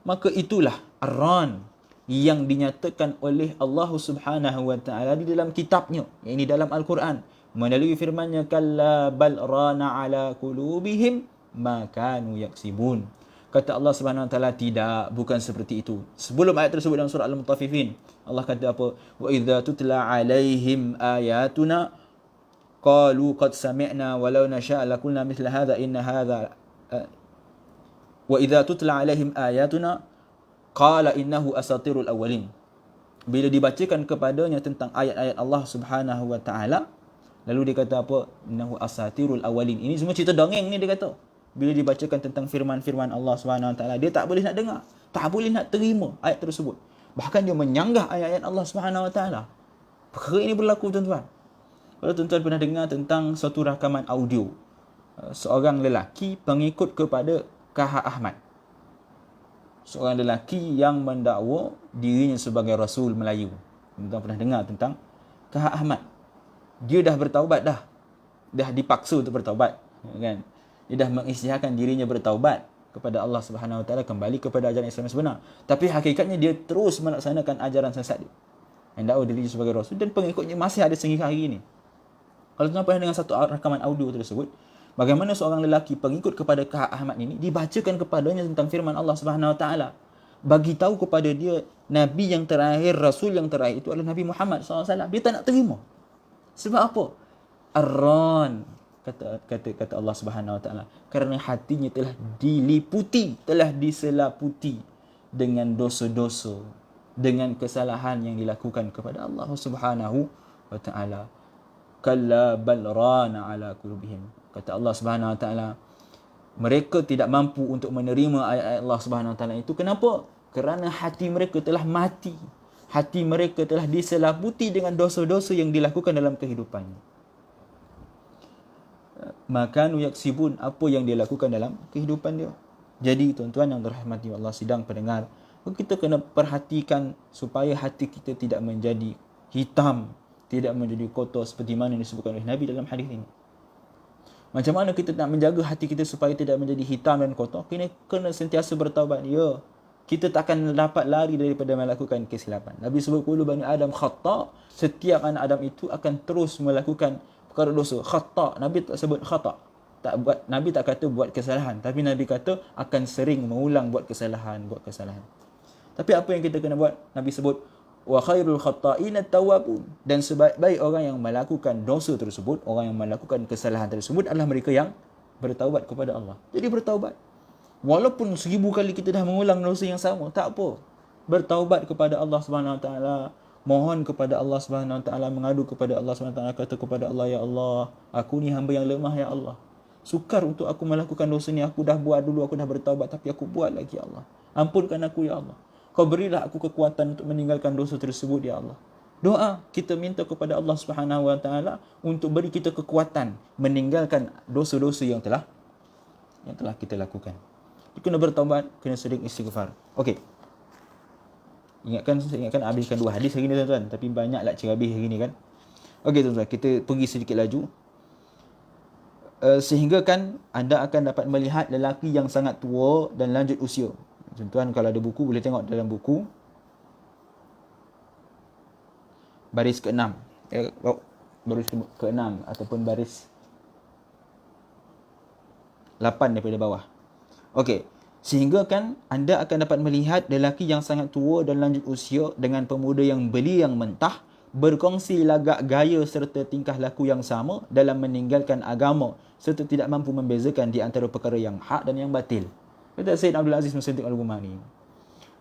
[SPEAKER 1] maka itulah ar-ran yang dinyatakan oleh Allah Subhanahu wa taala di dalam kitabnya, yakni dalam Al-Quran, melalui firman-Nya, kalla bal rana ala qulubihim ma kanu yaksibun. Kata Allah Subhanahu wa taala, tidak, bukan seperti itu. Sebelum ayat tersebut dalam surah Al-Mutaffifin, Allah kata apa? Wa idza tutla alaihim ayatuna qalu qad sami'na walau nasha' laqulna mithla hadha inna hadha wa idza tutla alaihim ayatuna qala innahu asatirul awwalin. Bila dibacakan kepadanya tentang ayat-ayat Allah Subhanahu wa taala, lalu dia kata apa? Innahu asatirul awwalin. Ini semua cerita dongeng ni, dia kata. Bila dibacakan tentang firman-firman Allah SWT, dia tak boleh nak dengar, tak boleh nak terima ayat tersebut. Bahkan dia menyanggah ayat-ayat Allah SWT. Perkara ini berlaku tuan-tuan. Kalau tuan-tuan pernah dengar tentang satu rakaman audio, seorang lelaki pengikut kepada K.H. Ahmad, seorang lelaki yang mendakwa dirinya sebagai Rasul Melayu. Tuan-tuan pernah dengar tentang K.H. Ahmad. Dia dah bertaubat dah dipaksa untuk bertaubat, kan? Dia dah mengisytiharkan dirinya bertaubat kepada Allah Subhanahu wa taala, kembali kepada ajaran Islam yang sebenar. Tapi hakikatnya dia terus melaksanakan ajaran sesat dia. Mendakwa dirinya sebagai Rasul, dan pengikutnya masih ada sehingga hari ini. Kalau tuan pernah dengar satu rakaman audio tersebut, bagaimana seorang lelaki pengikut kepada K.H. Ahmad ini dibacakan kepadanya tentang firman Allah Subhanahu wa taala, bagi tahu kepada dia nabi yang terakhir, rasul yang terakhir itu adalah Nabi Muhammad SAW. Dia tak nak terima. Sebab apa? Ar-ran, kata Allah Subhanahu wa taala, kerana hatinya telah diliputi, telah diselaputi dengan dosa-dosa, dengan kesalahan yang dilakukan kepada Allah Subhanahu wa taala. kalla bal rana ala qulubihim. Kata Allah Subhanahu wa taala, mereka tidak mampu untuk menerima ayat-ayat Allah Subhanahu wa taala itu. Kenapa? Kerana hati mereka telah mati. Hati mereka telah diselabuti dengan dosa-dosa yang dilakukan dalam kehidupannya. Makanu yaksibun, apa yang dia lakukan dalam kehidupan dia. Jadi tuan-tuan yang dirahmati Allah sidang pendengar, kita kena perhatikan supaya hati kita tidak menjadi hitam, tidak menjadi kotor seperti mana yang disebutkan oleh Nabi dalam hadis ini. Macam mana kita nak menjaga hati kita supaya tidak menjadi hitam dan kotor? Kena sentiasa bertaubat. Ya, kita tak akan dapat lari daripada melakukan kesilapan. Nabi sebut qulu bani Adam khata'. Setiap anak Adam itu akan terus melakukan perkara dosa. Khata'. Nabi tak sebut khata'. Nabi tak kata buat kesalahan. Tapi Nabi kata akan sering mengulang buat kesalahan. Tapi apa yang kita kena buat? Nabi sebut wa khairul khata'ina tawwabun, dan sebaik-baik orang yang melakukan dosa tersebut, orang yang melakukan kesalahan tersebut adalah mereka yang bertaubat kepada Allah. Jadi bertaubat. Walaupun 1000 kali kita dah mengulang dosa yang sama, tak apa. Bertaubat kepada Allah Subhanahu wa taala, mohon kepada Allah Subhanahu wa taala, mengadu kepada Allah Subhanahu wa taala, kata kepada Allah, ya Allah, aku ni hamba yang lemah ya Allah. Sukar untuk aku melakukan dosa ni, aku dah buat dulu, aku dah bertaubat tapi aku buat lagi ya Allah. Ampunkan aku ya Allah. Kau berilah aku kekuatan untuk meninggalkan dosa tersebut ya Allah. Doa kita minta kepada Allah Subhanahu wa taala untuk beri kita kekuatan meninggalkan dosa-dosa yang telah kita lakukan. Kita kena bertaubat, kena sering istighfar. Okey. Ingatkan habiskan 2 hadis hari ni tuan-tuan, tapi banyaklah cerabih hari ni kan. Okey tuan-tuan, kita pergi sedikit laju. Sehingga kan anda akan dapat melihat lelaki yang sangat tua dan lanjut usia. Tuan-tuan kalau ada buku boleh tengok dalam buku baris ke-6. Baris ke-6 ataupun baris 8 daripada bawah. Okey. Sehingga kan anda akan dapat melihat lelaki yang sangat tua dan lanjut usia dengan pemuda yang beli yang mentah, berkongsi lagak gaya serta tingkah laku yang sama dalam meninggalkan agama serta tidak mampu membezakan di antara perkara yang hak dan yang batil. Kata Sayyid Abdul Aziz bin Siddiq Al-Ghumari,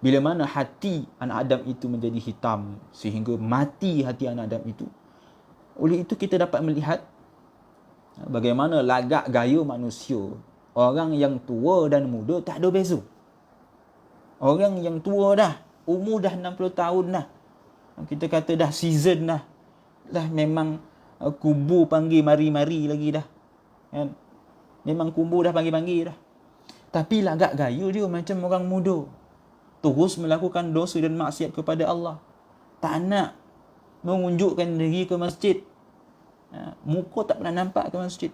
[SPEAKER 1] bila mana hati anak Adam itu menjadi hitam sehingga mati hati anak Adam itu, oleh itu kita dapat melihat bagaimana lagak gaya manusia. Orang yang tua dan muda tak ada beza. Orang yang tua dah, umur dah 60 tahun dah, kita kata dah season dah, memang kubur panggil mari-mari lagi dah kan? Memang kubur dah panggil-panggil dah. Tapi lagak gaya dia macam orang muda, terus melakukan dosa dan maksiat kepada Allah, tak nak mengunjukkan diri ke masjid, muka tak pernah nampak ke masjid,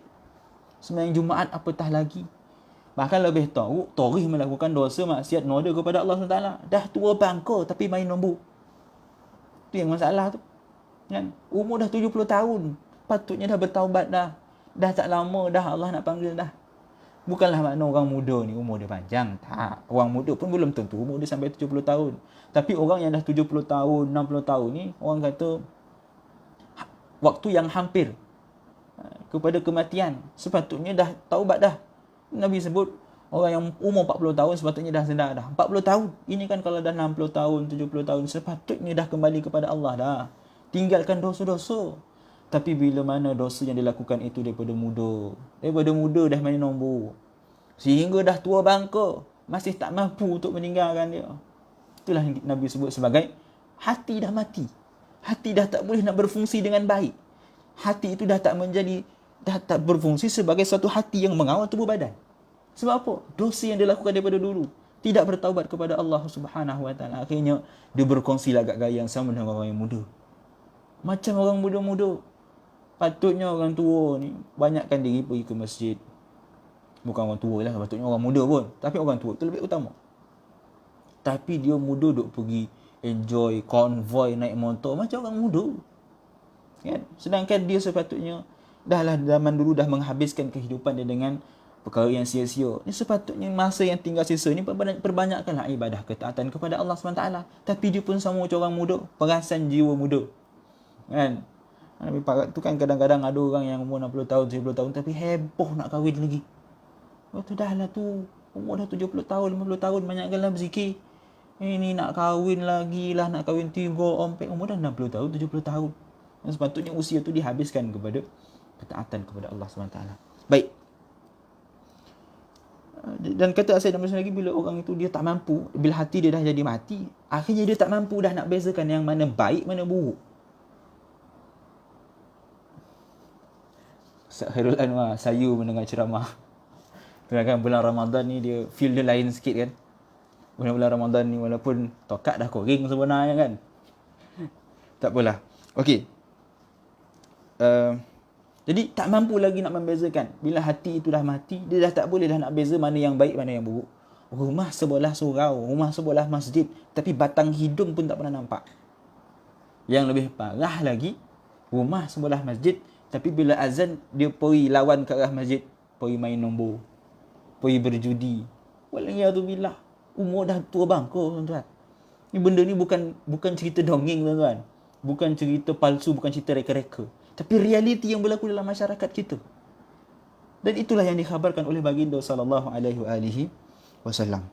[SPEAKER 1] sembahyang Jumaat apatah lagi. Bahkan lebih tahu, torih melakukan dosa maksiat noda kepada Allah SWT. Dah tua bangka tapi main nombor. Itu yang masalah tu kan? Umur dah 70 tahun, patutnya dah bertaubat dah. Dah tak lama dah Allah nak panggil dah. Bukanlah makna orang muda ni umur dia panjang. Tak. Orang muda pun belum tentu umur dia sampai 70 tahun. Tapi orang yang dah 70 tahun, 60 tahun ni, orang kata waktu yang hampir kepada kematian. Sepatutnya dah taubat dah. Nabi sebut orang yang umur 40 tahun sepatutnya dah sedar dah. 40 tahun. Ini kan kalau dah 60 tahun, 70 tahun, sepatutnya dah kembali kepada Allah dah. Tinggalkan dosa-dosa. Tapi bila mana dosa yang dilakukan itu daripada muda dah main nombor, sehingga dah tua bangka, masih tak mampu untuk meninggalkan dia. Itulah yang Nabi sebut sebagai hati dah mati. Hati dah tak boleh nak berfungsi dengan baik. Hati itu dah tak berfungsi sebagai satu hati yang mengawal tubuh badan. Sebab apa? Dosa yang dilakukan daripada dulu, tidak bertaubat kepada Allah Subhanahu wa taala. Akhirnya dia berkongsi lagak gaya yang sama dengan orang yang muda. Macam orang muda-muda. Patutnya orang tua ni banyakkan diri pergi ke masjid. Bukan orang tua lah, patutnya orang muda pun. Tapi orang tua tu lebih utama. Tapi dia muda duk pergi enjoy konvoi naik motor macam orang muda kan? Sedangkan dia sepatutnya dahlah zaman dulu dah menghabiskan kehidupan dia dengan perkara yang sia-sia. Ni sepatutnya masa yang tinggal sisa ni perbanyakkanlah ibadah ketaatan kepada Allah SWT. Tapi dia pun sama macam orang muda, perasan jiwa muda kan? Nabi Pak tu kan kadang-kadang ada orang yang umur 60 tahun, 70 tahun tapi heboh nak kahwin lagi. Tu dah lah tu, umur dah 70 tahun, 50 tahun banyakkanlah berzikir. Ini nak kahwin lagi lah, nak kahwin 3 ompek, umur dah 60 tahun, 70 tahun. Dan sepatutnya usia tu dihabiskan kepada ketaatan kepada Allah SWT. Baik. Dan kata Sayyidina Muslim lagi, bila orang itu dia tak mampu, bila hati dia dah jadi mati, akhirnya dia tak mampu dah nak bezakan yang mana baik, mana buruk. Ustaz Khairul Anwar sayu mendengar ceramah. Kan bulan Ramadan ni dia feel dia lain sikit kan. Bulan-bulan Ramadan ni walaupun tokat dah koring sebenarnya kan. Tak apalah. Okey. Jadi tak mampu lagi nak membezakan. Bila hati itu dah mati, dia dah tak boleh dah nak beza mana yang baik, mana yang buruk. Rumah sebelah surau, rumah sebelah masjid, tapi batang hidung pun tak pernah nampak. Yang lebih parah lagi, rumah sebelah masjid, tapi bila azan, dia pergi lawan ke arah masjid, pergi main nombor, pergi berjudi. Waliyadzubillah. Umur dah tua bangko, tuan-tuan. Ni benda ni bukan cerita dongeng, tuan-tuan. Bukan cerita palsu, bukan cerita reka-reka. Tapi realiti yang berlaku dalam masyarakat kita. Dan itulah yang dikhabarkan oleh baginda sallallahu alaihi wasallam.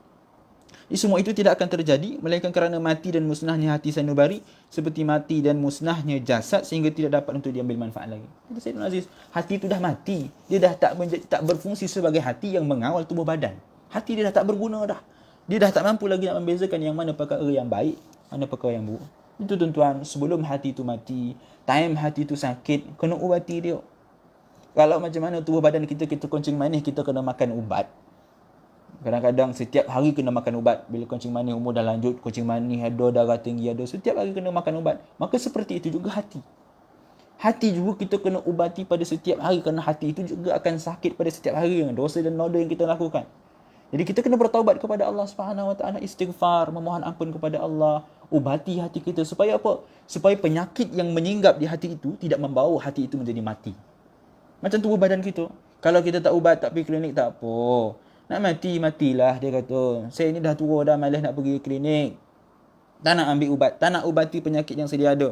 [SPEAKER 1] Semua itu tidak akan terjadi melainkan kerana mati dan musnahnya hati sanubari, seperti mati dan musnahnya jasad sehingga tidak dapat untuk diambil manfaat lagi. Kata Sayyidina Aziz, hati itu dah mati. Dia dah tak berfungsi sebagai hati yang mengawal tubuh badan. Hati dia dah tak berguna dah. Dia dah tak mampu lagi nak membezakan yang mana perkara yang baik, mana perkara yang buruk. Itu tuan-tuan, sebelum hati itu mati, time hati itu sakit, kena ubati dia. Kalau macam mana tubuh badan kita kencing manis, kita kena makan ubat. Kadang-kadang setiap hari kena makan ubat. Bila kencing manis umur dah lanjut, kencing manis ada, darah tinggi ada, setiap hari kena makan ubat. Maka seperti itu juga hati. Hati juga kita kena ubati pada setiap hari, kerana hati itu juga akan sakit pada setiap hari dengan dosa dan noda yang kita lakukan. Jadi kita kena bertaubat kepada Allah Subhanahu Wa Taala, istighfar, memohon ampun kepada Allah, ubati hati kita supaya apa? Supaya penyakit yang menyinggap di hati itu tidak membawa hati itu menjadi mati. Macam tubuh badan kita. Kalau kita tak ubat, tak pergi klinik, tak apa. Nak mati, matilah, dia kata. Saya ni dah tua dah, malas nak pergi klinik. Tak nak ambil ubat, tak nak ubati penyakit yang sedia ada.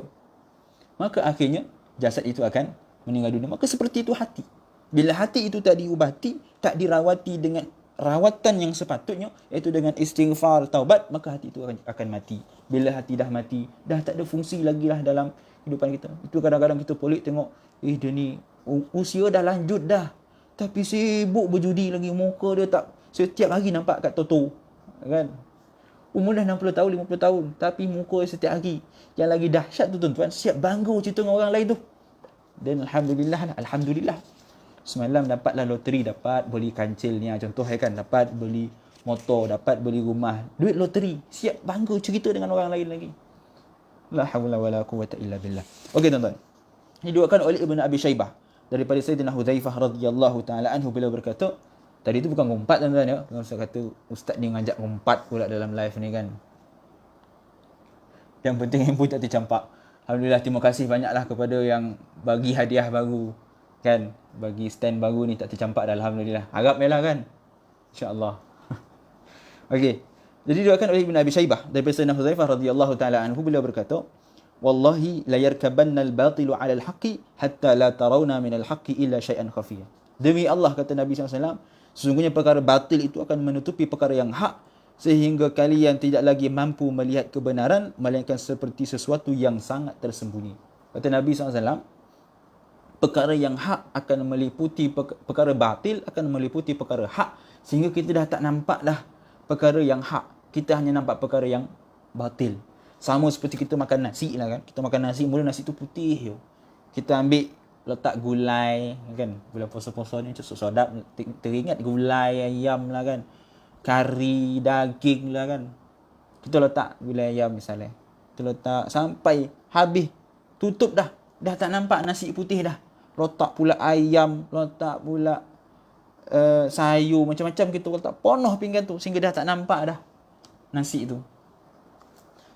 [SPEAKER 1] Maka akhirnya jasad itu akan meninggal dunia. Maka seperti itu hati. Bila hati itu tak diubati, tak dirawati dengan rawatan yang sepatutnya, iaitu dengan istighfar, taubat, maka hati itu akan mati. Bila hati dah mati, dah tak ada fungsi lagi lah dalam kehidupan kita. Itu kadang-kadang kita pelik tengok, dia ni usia dah lanjut dah, tapi sibuk berjudi lagi. Muka dia tak, setiap hari nampak kat Toto kan. Umur dah 60 tahun, 50 tahun, tapi muka dia setiap hari. Yang lagi dahsyat tu tuan-tuan, siap bangga cerita dengan orang lain tu. Dan Alhamdulillah semalam dapatlah loteri, dapat beli kancil ni, contoh kan, dapat beli motor, dapat beli rumah, duit loteri, siap bangga cerita dengan orang lain lagi. La haula wala quwwata illa billah. Okey tuan-tuan, diriwayatkan oleh Ibn Abi Shaybah daripada Sayyidina Hudzaifah radhiyallahu taala anhu, beliau berkata, tadi tu bukan ngumpat tuan-tuan ya, ustaz kata ustaz ni ngajak ngumpat pula dalam live ni kan. Yang penting handphone tak tercampak. Alhamdulillah, terima kasih banyaklah kepada yang bagi hadiah baru kan, bagi stand baru ni tak tercampak dah, alhamdulillah. Harap melah kan, insya-Allah. Okey. Jadi diriwayatkan oleh Ibn Abi Shaybah daripada Sayyidina Hudzaifah radhiyallahu taala anhu, beliau berkata, wallahi la yarkabanna al-batilu 'ala al-haqqi hatta la tarawna min al-haqqi illa syai'an khafiyya. Demi Allah, kata Nabi SAW, sesungguhnya perkara batil itu akan menutupi perkara yang hak sehingga kalian tidak lagi mampu melihat kebenaran melainkan seperti sesuatu yang sangat tersembunyi. Kata Nabi SAW, perkara yang hak akan meliputi perkara batil, akan meliputi perkara hak, sehingga kita dah tak nampak dah perkara yang hak, kita hanya nampak perkara yang batil. Sama seperti kita makan nasi lah kan. Kita makan nasi, mula nasi tu putih je. Kita ambil, letak gulai kan. Bulan puasa-puasa ni sedap, teringat gulai ayam lah kan, kari daging lah kan. Kita letak gulai ayam misalnya, kita letak sampai habis, tutup dah tak nampak nasi putih dah. Letak pula ayam, letak pula sayur, macam-macam kita letak penuh pinggan tu sehingga dah tak nampak dah nasi tu.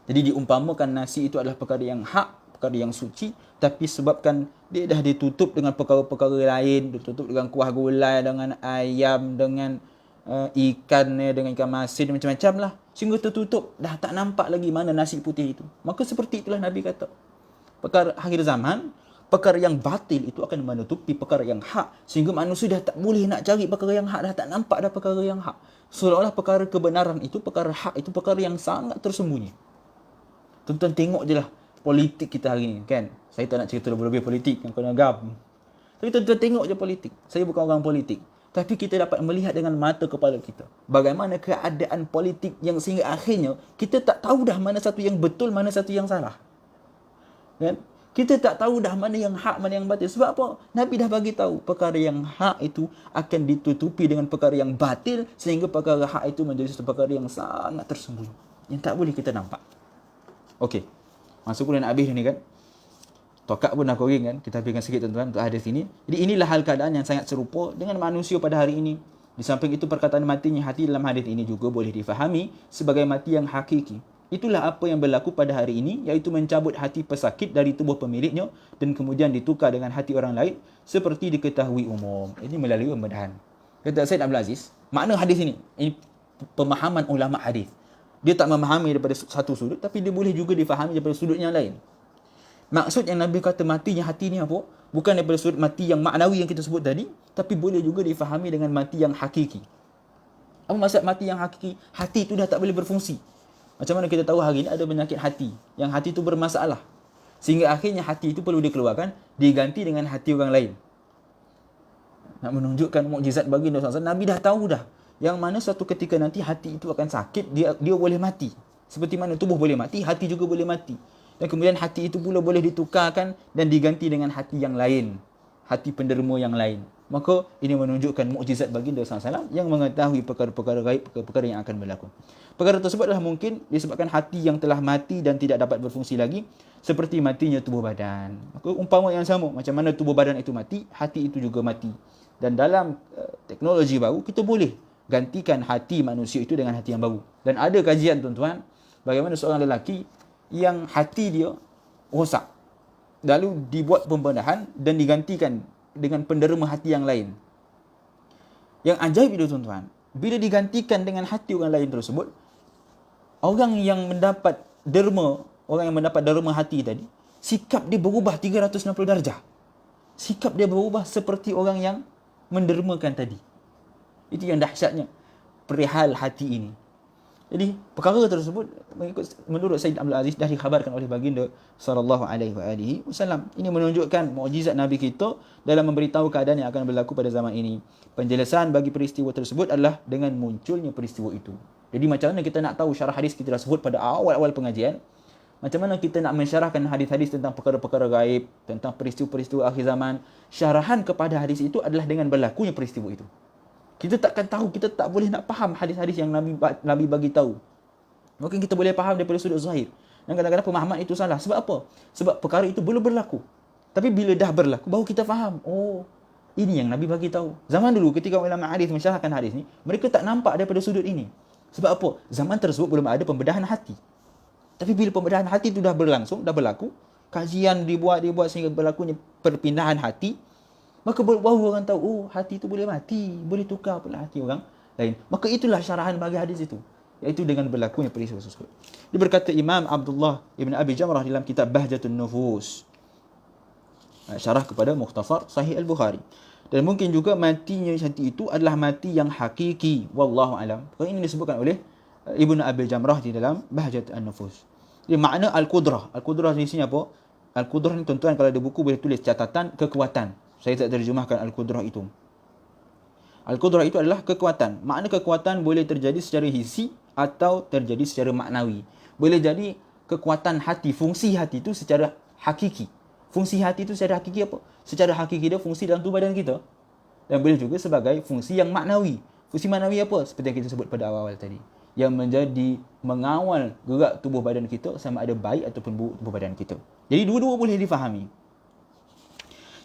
[SPEAKER 1] Jadi diumpamakan nasi itu adalah perkara yang hak, perkara yang suci, tapi sebabkan dia dah ditutup dengan perkara-perkara lain, ditutup dengan kuah gulai, dengan ayam, dengan ikan, dengan ikan masin, macam-macam lah, sehingga tertutup, dah tak nampak lagi mana nasi putih itu. Maka seperti itulah Nabi kata, perkara akhir zaman, perkara yang batil itu akan menutupi perkara yang hak, sehingga manusia dah tak boleh nak cari perkara yang hak, dah tak nampak dah perkara yang hak. Seolah-olah perkara kebenaran itu, perkara hak itu perkara yang sangat tersembunyi. Tuan-tuan tengok je lah politik kita hari ni kan. Saya tak nak cerita lebih-lebih politik yang kena gam. Tapi tuan-tuan tengok je politik. Saya bukan orang politik. Tapi kita dapat melihat dengan mata kepala kita bagaimana keadaan politik yang sehingga akhirnya kita tak tahu dah mana satu yang betul, mana satu yang salah. Kan? Kita tak tahu dah mana yang hak, mana yang batil. Sebab apa? Nabi dah bagi tahu perkara yang hak itu akan ditutupi dengan perkara yang batil, sehingga perkara hak itu menjadi satu perkara yang sangat tersembunyi, yang tak boleh kita nampak. Okey. Masuk bulan habis ni kan. Tokak pun dah koring kan. Kita habiskan sikit tuan-tuan untuk hadis ini. Jadi inilah hal keadaan yang sangat serupa dengan manusia pada hari ini. Di samping itu perkataan matinya hati dalam hadis ini juga boleh difahami sebagai mati yang hakiki. Itulah apa yang berlaku pada hari ini, iaitu mencabut hati pesakit dari tubuh pemiliknya dan kemudian ditukar dengan hati orang lain seperti diketahui umum. Ini melalui pembedahan. Kata Said Abdul Aziz, makna hadis ini pemahaman ulama hadis. Dia tak memahami daripada satu sudut, tapi dia boleh juga difahami daripada sudut yang lain. Maksud yang Nabi kata matinya hati ni apa? Bukan daripada sudut mati yang maknawi yang kita sebut tadi, tapi boleh juga difahami dengan mati yang hakiki. Apa maksud mati yang hakiki? Hati itu dah tak boleh berfungsi. Macam mana kita tahu hari ini ada penyakit hati, yang hati itu bermasalah, sehingga akhirnya hati itu perlu dikeluarkan, diganti dengan hati orang lain. Nak menunjukkan mukjizat baginda SAW, Nabi dah tahu dah yang mana suatu ketika nanti hati itu akan sakit, dia boleh mati. Seperti mana tubuh boleh mati, hati juga boleh mati. Dan kemudian hati itu pula boleh ditukarkan dan diganti dengan hati yang lain, hati penderma yang lain. Maka ini menunjukkan mukjizat baginda SAW yang mengetahui perkara-perkara gaib, perkara-perkara yang akan berlaku. Perkara tersebut adalah mungkin disebabkan hati yang telah mati dan tidak dapat berfungsi lagi, seperti matinya tubuh badan. Maka umpama yang sama, macam mana tubuh badan itu mati, hati itu juga mati. Dan dalam teknologi baru, kita boleh gantikan hati manusia itu dengan hati yang baru. Dan ada kajian tuan-tuan, bagaimana seorang lelaki yang hati dia rosak, lalu dibuat pembedahan dan digantikan dengan penderma hati yang lain. Yang ajaib itu tuan-tuan, bila digantikan dengan hati orang lain tersebut, orang yang mendapat derma, orang yang mendapat derma hati tadi, sikap dia berubah 360 darjah. Sikap dia berubah seperti orang yang mendermakan tadi. Itu yang dahsyatnya perihal hati ini. Jadi perkara tersebut menurut Said Abdul Aziz dah dikhabarkan oleh baginda sallallahu alaihi wasallam. Ini menunjukkan mukjizat Nabi kita dalam memberitahu keadaan yang akan berlaku pada zaman ini. Penjelasan bagi peristiwa tersebut adalah dengan munculnya peristiwa itu. Jadi macam mana kita nak tahu syarah hadis kita dah sebut pada awal-awal pengajian? Macam mana kita nak mensyarahkan hadis-hadis tentang perkara-perkara gaib, tentang peristiwa-peristiwa akhir zaman? Syarahan kepada hadis itu adalah dengan berlakunya peristiwa itu. Kita takkan tahu, kita tak boleh nak faham hadis-hadis yang Nabi bagi tahu. Mungkin kita boleh faham daripada sudut zahir. Dan kadang-kadang pemahaman itu salah. Sebab apa? Sebab perkara itu belum berlaku. Tapi bila dah berlaku, baru kita faham. Oh, ini yang Nabi bagi tahu. Zaman dulu ketika ulama hadis mensyarahkan hadis ni, mereka tak nampak daripada sudut ini. Sebab apa? Zaman tersebut belum ada pembedahan hati. Tapi bila pembedahan hati itu dah berlangsung, dah berlaku, kajian dibuat sehingga berlakunya perpindahan hati, maka baru orang tahu, oh hati itu boleh mati, boleh tukar pula hati orang lain. Maka itulah syarahan bagi hadis itu, iaitu dengan berlakunya peristiwa tersebut. Dia berkata Imam Abdullah Ibn Abi Jamrah dalam kitab Bahjatun Nufus, syarah kepada Mukhtasar Sahih Al-Bukhari. Dan mungkin juga matinya hati itu adalah mati yang hakiki, wallahu alam. Ini disebutkan oleh Ibn Abi Jamrah di dalam Bahjatun Nufus. Jadi makna Al-Qudrah. Al-Qudrah di sini apa? Al-Qudrah ni tuan-tuan kalau ada buku boleh tulis catatan kekuatan. Saya tak terjemahkan Al-Qudrah itu. Al-Qudrah itu adalah kekuatan. Makna kekuatan boleh terjadi secara hissi atau terjadi secara maknawi. Boleh jadi kekuatan hati, fungsi hati itu secara hakiki. Fungsi hati itu secara hakiki apa? Secara hakiki dia fungsi dalam tubuh badan kita. Dan boleh juga sebagai fungsi yang maknawi. Fungsi maknawi apa? Seperti yang kita sebut pada awal tadi. Yang menjadi mengawal gerak tubuh badan kita sama ada baik ataupun buruk tubuh badan kita. Jadi dua-dua boleh difahami.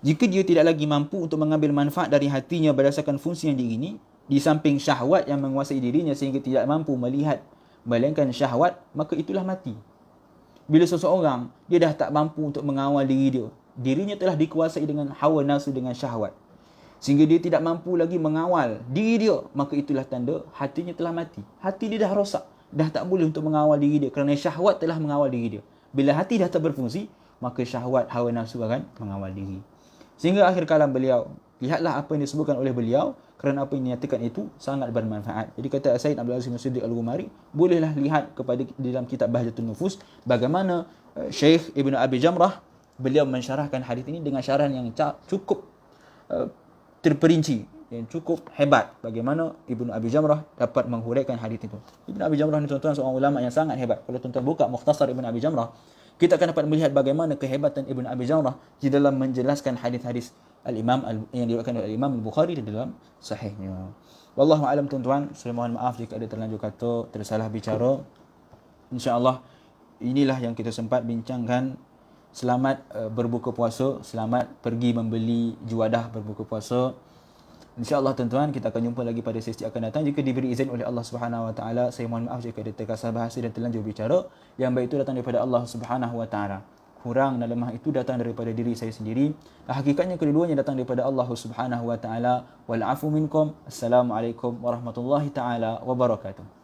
[SPEAKER 1] Jika dia tidak lagi mampu untuk mengambil manfaat dari hatinya berdasarkan fungsi yang diingini, di samping syahwat yang menguasai dirinya sehingga tidak mampu melihat melainkan syahwat, maka itulah mati. Bila seseorang, dia dah tak mampu untuk mengawal diri dia, dirinya telah dikuasai dengan hawa nafsu, dengan syahwat, sehingga dia tidak mampu lagi mengawal diri dia, maka itulah tanda hatinya telah mati. Hati dia dah rosak, dah tak boleh untuk mengawal diri dia kerana syahwat telah mengawal diri dia. Bila hati dah tak berfungsi, maka syahwat, hawa nafsu akan mengawal diri. Sehingga akhir kalam beliau, lihatlah apa yang disebutkan oleh beliau, kerana apa yang dinyatakan itu sangat bermanfaat. Jadi kata Sayyid Abdul Aziz bin Siddiq Al-Ghumari, bolehlah lihat kepada di dalam kitab Bahjatun Nufus bagaimana Syekh Ibn Abi Jamrah beliau mensyarahkan hadis ini dengan syarahan yang cukup terperinci, yang cukup hebat, bagaimana Ibnu Abi Jamrah dapat menghuraikan hadis itu. Ibnu Abi Jamrah ni tuan-tuan seorang ulama yang sangat hebat. Kalau tuan-tuan buka Mukhtasar Ibnu Abi Jamrah, kita akan dapat melihat bagaimana kehebatan Ibnu Abi Jamrah di dalam menjelaskan hadis-hadis al-Imam yang diriwayatkan oleh Imam Al-Bukhari di dalam sahihnya. Wallahu alam tuan-tuan, saya mohon maaf jika ada terlanjur kata, tersalah bicara. Insya-Allah inilah yang kita sempat bincangkan. Selamat berbuka puasa, selamat pergi membeli juadah berbuka puasa. InsyaAllah tuan-tuan, kita akan jumpa lagi pada sesi akan datang. Jika diberi izin oleh Allah Subhanahu Wa Taala, saya mohon maaf jika ada terkasar bahasa dan terlanjur bicara. Yang baik itu datang daripada Allah Subhanahu Wa Taala. Kurang dan lemah itu datang daripada diri saya sendiri. Hakikatnya keduanya datang daripada Allah Subhanahu Wa Taala. Wal afu minkum. Assalamualaikum warahmatullahi taala wabarakatuh.